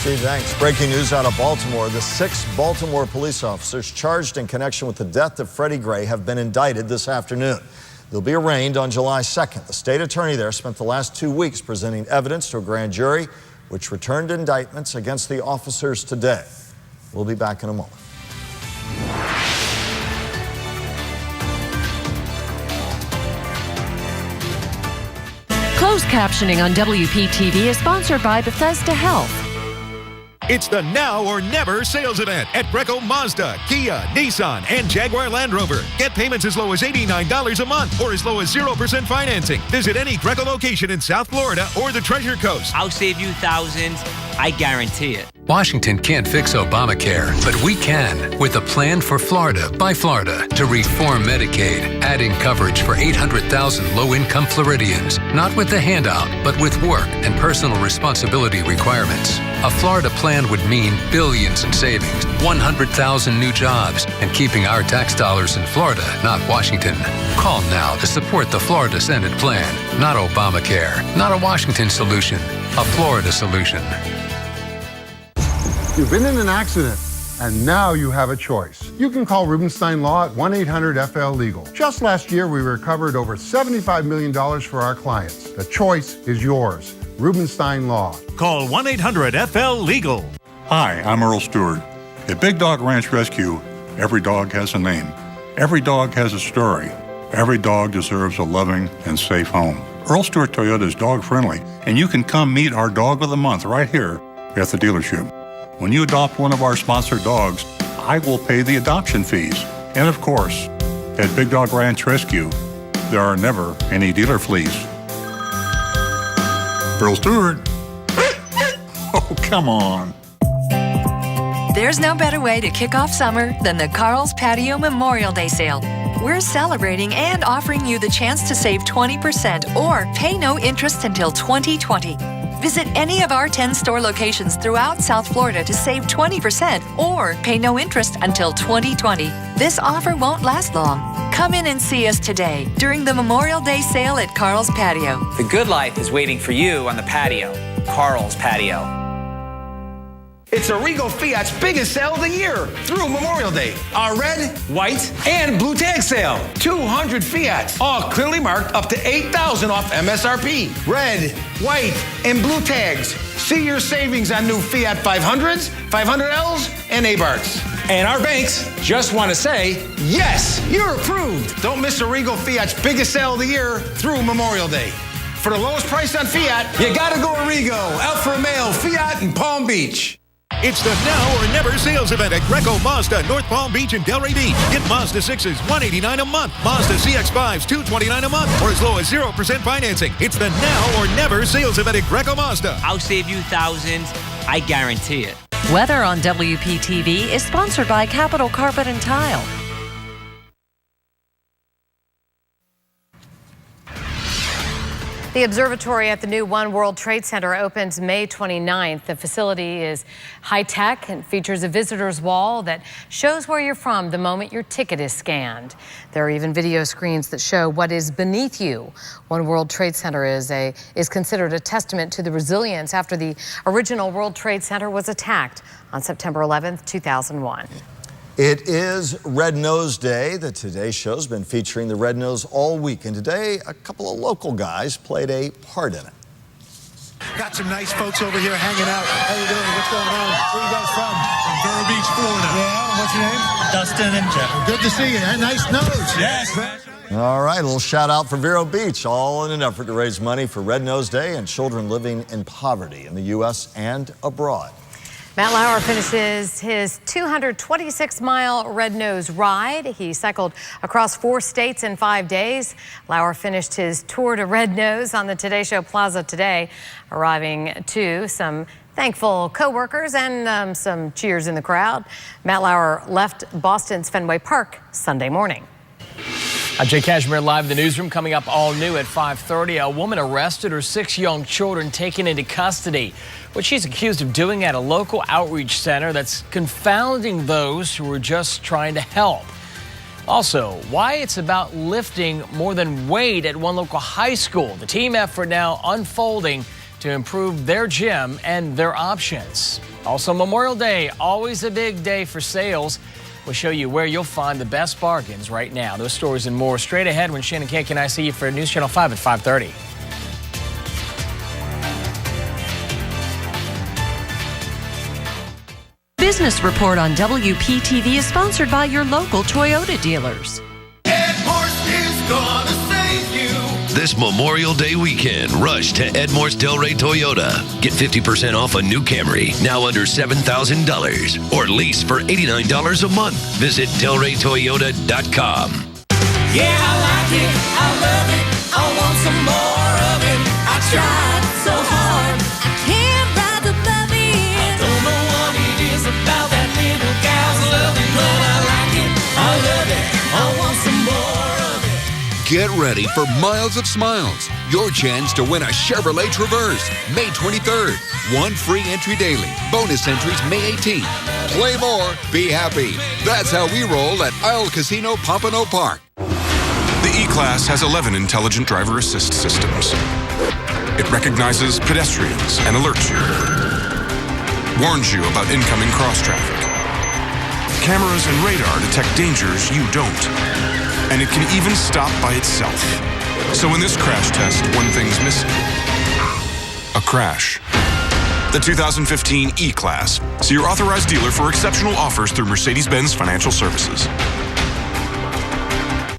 Steve, thanks. Breaking news out of Baltimore. The 6 Baltimore police officers charged in connection with the death of Freddie Gray have been indicted this afternoon. They'll be arraigned on July 2nd. The state attorney there spent the last 2 weeks presenting evidence to a grand jury, which returned indictments against the officers today. We'll be back in a moment. Closed captioning on WPTV is sponsored by Bethesda Health. It's the now or never sales event at Greco Mazda, Kia, Nissan, and Jaguar Land Rover. Get payments as low as $89 a month or as low as 0% financing. Visit any Greco location in South Florida or the Treasure Coast. I'll save you thousands. I guarantee it. Washington can't fix Obamacare, but we can with a plan for Florida by Florida to reform Medicaid, adding coverage for 800,000 low-income Floridians, not with the handout, but with work and personal responsibility requirements. A Florida plan would mean billions in savings, 100,000 new jobs, and keeping our tax dollars in Florida, not Washington. Call now to support the Florida Senate plan. Not Obamacare, not a Washington solution, a Florida solution. You've been in an accident, and now you have a choice. You can call Rubenstein Law at 1-800-FL-LEGAL. Just last year, we recovered over $75 million for our clients. The choice is yours. Rubenstein Law. Call 1-800-FL-LEGAL. Hi, I'm Earl Stewart. At Big Dog Ranch Rescue, every dog has a name. Every dog has a story. Every dog deserves a loving and safe home. Earl Stewart Toyota is dog friendly, and you can come meet our dog of the month right here at the dealership. When you adopt one of our sponsored dogs, I will pay the adoption fees. And of course, at Big Dog Ranch Rescue, there are never any dealer fleas. Earl Stewart. Oh, come on. There's no better way to kick off summer than the Carl's Patio Memorial Day sale. We're celebrating and offering you the chance to save 20% or pay no interest until 2020. Visit any of our 10 store locations throughout South Florida to save 20% or pay no interest until 2020. This offer won't last long. Come in and see us today during the Memorial Day sale at Carl's Patio. The good life is waiting for you on the patio. Carl's Patio. It's Arrigo Fiat's biggest sale of the year through Memorial Day. Our red, white, and blue tag sale. 200 Fiats, all clearly marked up to $8,000 off MSRP. Red, white, and blue tags. See your savings on new Fiat 500s, 500Ls, and Abarths. And our banks just want to say, yes, you're approved. Don't miss Arrigo Fiat's biggest sale of the year through Memorial Day. For the lowest price on Fiat, you gotta go Arrigo, Alfa Romeo, Fiat, and Palm Beach. It's the now or never sales event at Greco Mazda, North Palm Beach and Delray Beach. Get Mazda 6s, $189 a month. Mazda CX-5s, $229 a month, or as low as 0% financing. It's the now or never sales event at Greco Mazda. I'll save you thousands. I guarantee it. Weather on WPTV is sponsored by Capital Carpet and Tile. The observatory at the new One World Trade Center opens May 29th. The facility is high-tech and features a visitor's wall that shows where you're from the moment your ticket is scanned. There are even video screens that show what is beneath you. One World Trade Center is considered a testament to the resilience after the original World Trade Center was attacked on September 11th, 2001. It is Red Nose Day. The Today Show's been featuring the Red Nose all week, and today a couple of local guys played a part in it. Got some nice folks over here hanging out. How you doing? What's going on? Where you guys from? Vero Beach, Florida. Yeah, what's your name? Dustin and Jeff. Well, good to see you. Nice nose. Yes. All right, a little shout out for Vero Beach, all in an effort to raise money for Red Nose Day and children living in poverty in the U.S. and abroad. Matt Lauer finishes his 226-mile Red Nose ride. He cycled across 4 states in 5 days. Lauer finished his tour to Red Nose on the Today Show Plaza today, arriving to some thankful co-workers and some cheers in the crowd. Matt Lauer left Boston's Fenway Park Sunday morning. I'm Jay Cashmere live in the newsroom. Coming up all new at 5:30. A woman arrested, her 6 young children taken into custody. What she's accused of doing at a local outreach center that's confounding those who are just trying to help. Also, why it's about lifting more than weight at one local high school. The team effort now unfolding to improve their gym and their options. Also, Memorial Day, always a big day for sales. We'll show you where you'll find the best bargains right now. Those stories and more straight ahead when Shannon Cake and I see you for News Channel 5 at 5:30. Business Report on WPTV is sponsored by your local Toyota dealers. This Memorial Day weekend, rush to Edmores Delray Toyota. Get 50% off a new Camry, now under $7,000, or lease for $89 a month. Visit DelrayToyota.com. Yeah, I like it. I love it. I want some more of it. I tried so hard. I can't ride the bubby. I don't know what it is about that little gal's loving, but I like it. I love it. I want some more of it. Get ready for Miles of Smiles, your chance to win a Chevrolet Traverse, May 23rd. 1 free entry daily. Bonus entries May 18th. Play more, be happy. That's how we roll at Isle Casino Pompano Park. The E-Class has 11 intelligent driver assist systems. It recognizes pedestrians and alerts you. Warns you about incoming cross-traffic. Cameras and radar detect dangers you don't. And it can even stop by itself. So in this crash test, one thing's missing. A crash. The 2015 E-Class. See your authorized dealer for exceptional offers through Mercedes-Benz Financial Services.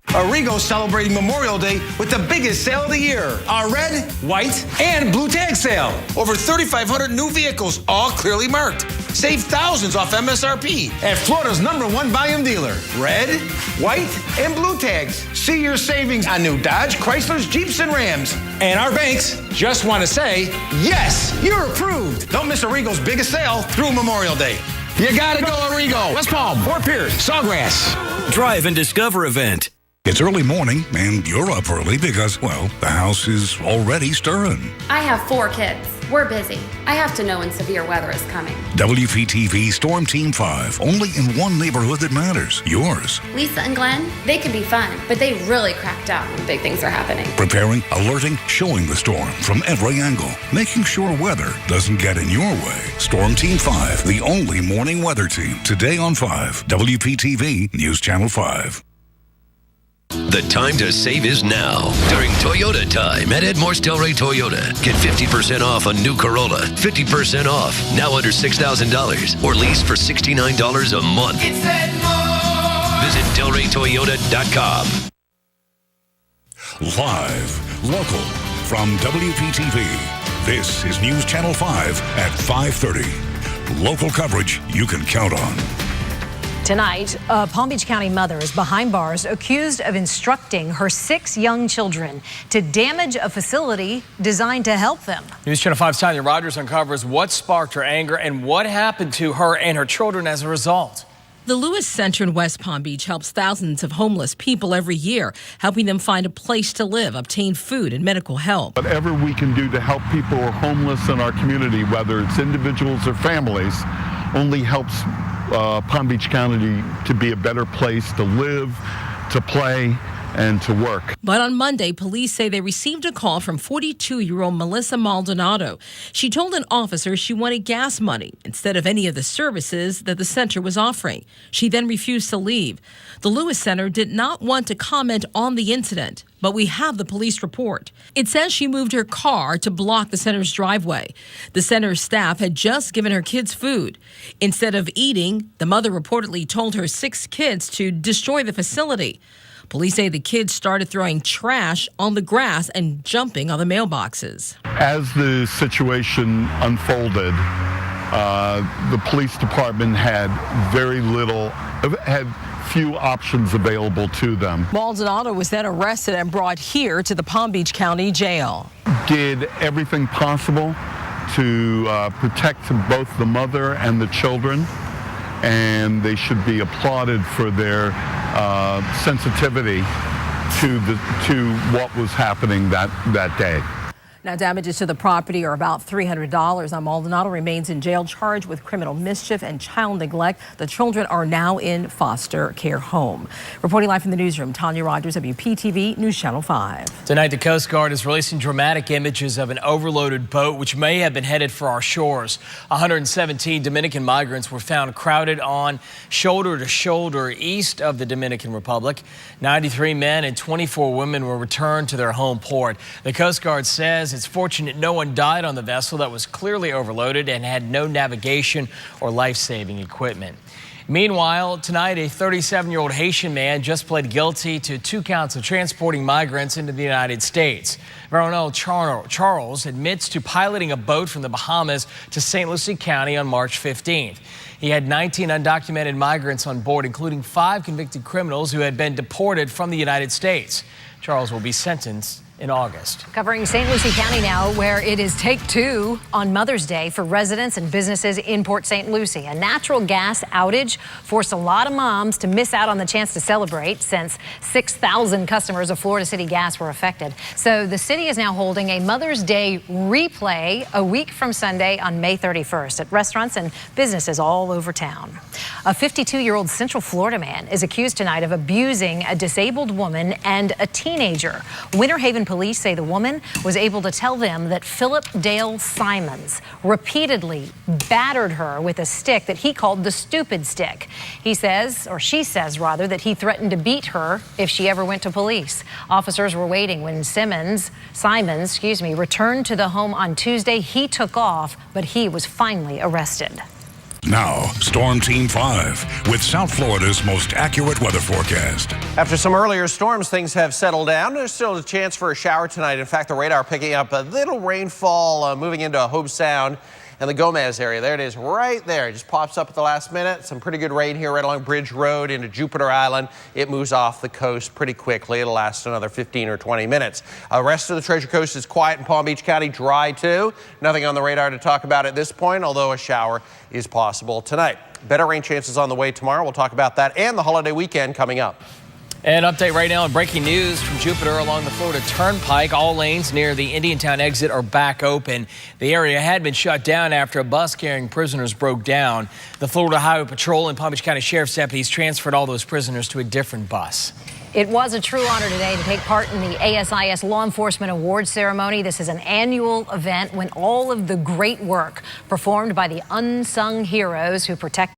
Arrigo celebrating Memorial Day with the biggest sale of the year. Our red, white, and blue tag sale. Over 3,500 new vehicles, all clearly marked. Save thousands off MSRP at Florida's #1 volume dealer. Red, white, and blue tags. See your savings on new Dodge, Chryslers, Jeeps, and Rams. And our banks just want to say, yes, you're approved. Don't miss Arrigo's biggest sale through Memorial Day. You gotta go Arrigo. West Palm, Fort Pierce, Sawgrass. Drive and Discover event. It's early morning, and you're up early because, well, the house is already stirring. I have 4 kids. We're busy. I have to know when severe weather is coming. WPTV Storm Team 5, only in one neighborhood that matters, yours. Lisa and Glenn, they can be fun, but they really crack down when big things are happening. Preparing, alerting, showing the storm from every angle, making sure weather doesn't get in your way. Storm Team 5, the only morning weather team. Today on 5, WPTV News Channel 5. The time to save is now. During Toyota time at Edmore's Delray Toyota. Get 50% off a new Corolla. 50% off. Now under $6,000. Or lease for $69 a month. It's Edmore. Visit DelrayToyota.com. Live, local, from WPTV. This is News Channel 5 at 5:30. Local coverage you can count on. Tonight, a Palm Beach County mother is behind bars accused of instructing her 6 young children to damage a facility designed to help them. News Channel 5's Tanya Rogers uncovers what sparked her anger and what happened to her and her children as a result. The Lewis Center in West Palm Beach helps thousands of homeless people every year, helping them find a place to live, obtain food, and medical help. Whatever we can do to help people who are homeless in our community, whether it's individuals or families, only helps Palm Beach County to be a better place to live, to play, and to work. But on Monday, police say they received a call from 42-year-old Melissa Maldonado. She told an officer she wanted gas money instead of any of the services that the center was offering. She then refused to leave. The Lewis Center did not want to comment on the incident, but we have the police report. It says she moved her car to block the center's driveway. The center's staff had just given her kids food. Instead of eating, the mother reportedly told her 6 kids to destroy the facility. Police say the kids started throwing trash on the grass and jumping on the mailboxes. As the situation unfolded, the police department had few options available to them. Maldonado was then arrested and brought here to the Palm Beach County Jail. Did everything possible to protect both the mother and the children, and they should be applauded for their sensitivity to what was happening that day. Now, damages to the property are about $300. Now, Maldonado remains in jail charged with criminal mischief and child neglect. The children are now in foster care home. Reporting live from the newsroom, Tanya Rogers, WPTV News Channel 5. Tonight, the Coast Guard is releasing dramatic images of an overloaded boat which may have been headed for our shores. 117 Dominican migrants were found crowded on shoulder to shoulder east of the Dominican Republic. 93 men and 24 women were returned to their home port. The Coast Guard says it's fortunate no one died on the vessel that was clearly overloaded and had no navigation or life-saving equipment. Meanwhile, tonight, a 37-year-old Haitian man just pled guilty to 2 counts of transporting migrants into the United States. Veronel Charles admits to piloting a boat from the Bahamas to St. Lucie County on March 15th. He had 19 undocumented migrants on board, including 5 convicted criminals who had been deported from the United States. Charles will be sentenced in August. Covering St. Lucie County now, where it is take 2 on Mother's Day for residents and businesses in Port St. Lucie. A natural gas outage forced a lot of moms to miss out on the chance to celebrate, since 6,000 customers of Florida City Gas were affected. So the city is now holding a Mother's Day replay a week from Sunday on May 31st at restaurants and businesses all over town. A 52-year-old Central Florida man is accused tonight of abusing a disabled woman and a teenager. Winter Haven police say the woman was able to tell them that Philip Dale Simons repeatedly battered her with a stick that he called the stupid stick. He says, or she says rather, that he threatened to beat her if she ever went to police. Officers were waiting when Simons returned to the home on Tuesday. He took off, but he was finally arrested. Now, Storm Team 5 with South Florida's most accurate weather forecast. After some earlier storms, things have settled down. There's still a chance for a shower tonight. In fact, the radar picking up a little rainfall moving into Hobe Sound and the Gomez area. There it is right there. It just pops up at the last minute. Some pretty good rain here right along Bridge Road into Jupiter Island. It moves off the coast pretty quickly. It'll last another 15 or 20 minutes. The rest of the Treasure Coast is quiet in Palm Beach County, dry too. Nothing on the radar to talk about at this point, although a shower is possible tonight. Better rain chances on the way tomorrow. We'll talk about that and the holiday weekend coming up. An update right now on breaking news from Jupiter along the Florida Turnpike. All lanes near the Indiantown exit are back open. The area had been shut down after a bus carrying prisoners broke down. The Florida Highway Patrol and Palm Beach County Sheriff's deputies transferred all those prisoners to a different bus. It was a true honor today to take part in the ASIS Law Enforcement Awards ceremony. This is an annual event when all of the great work performed by the unsung heroes who protect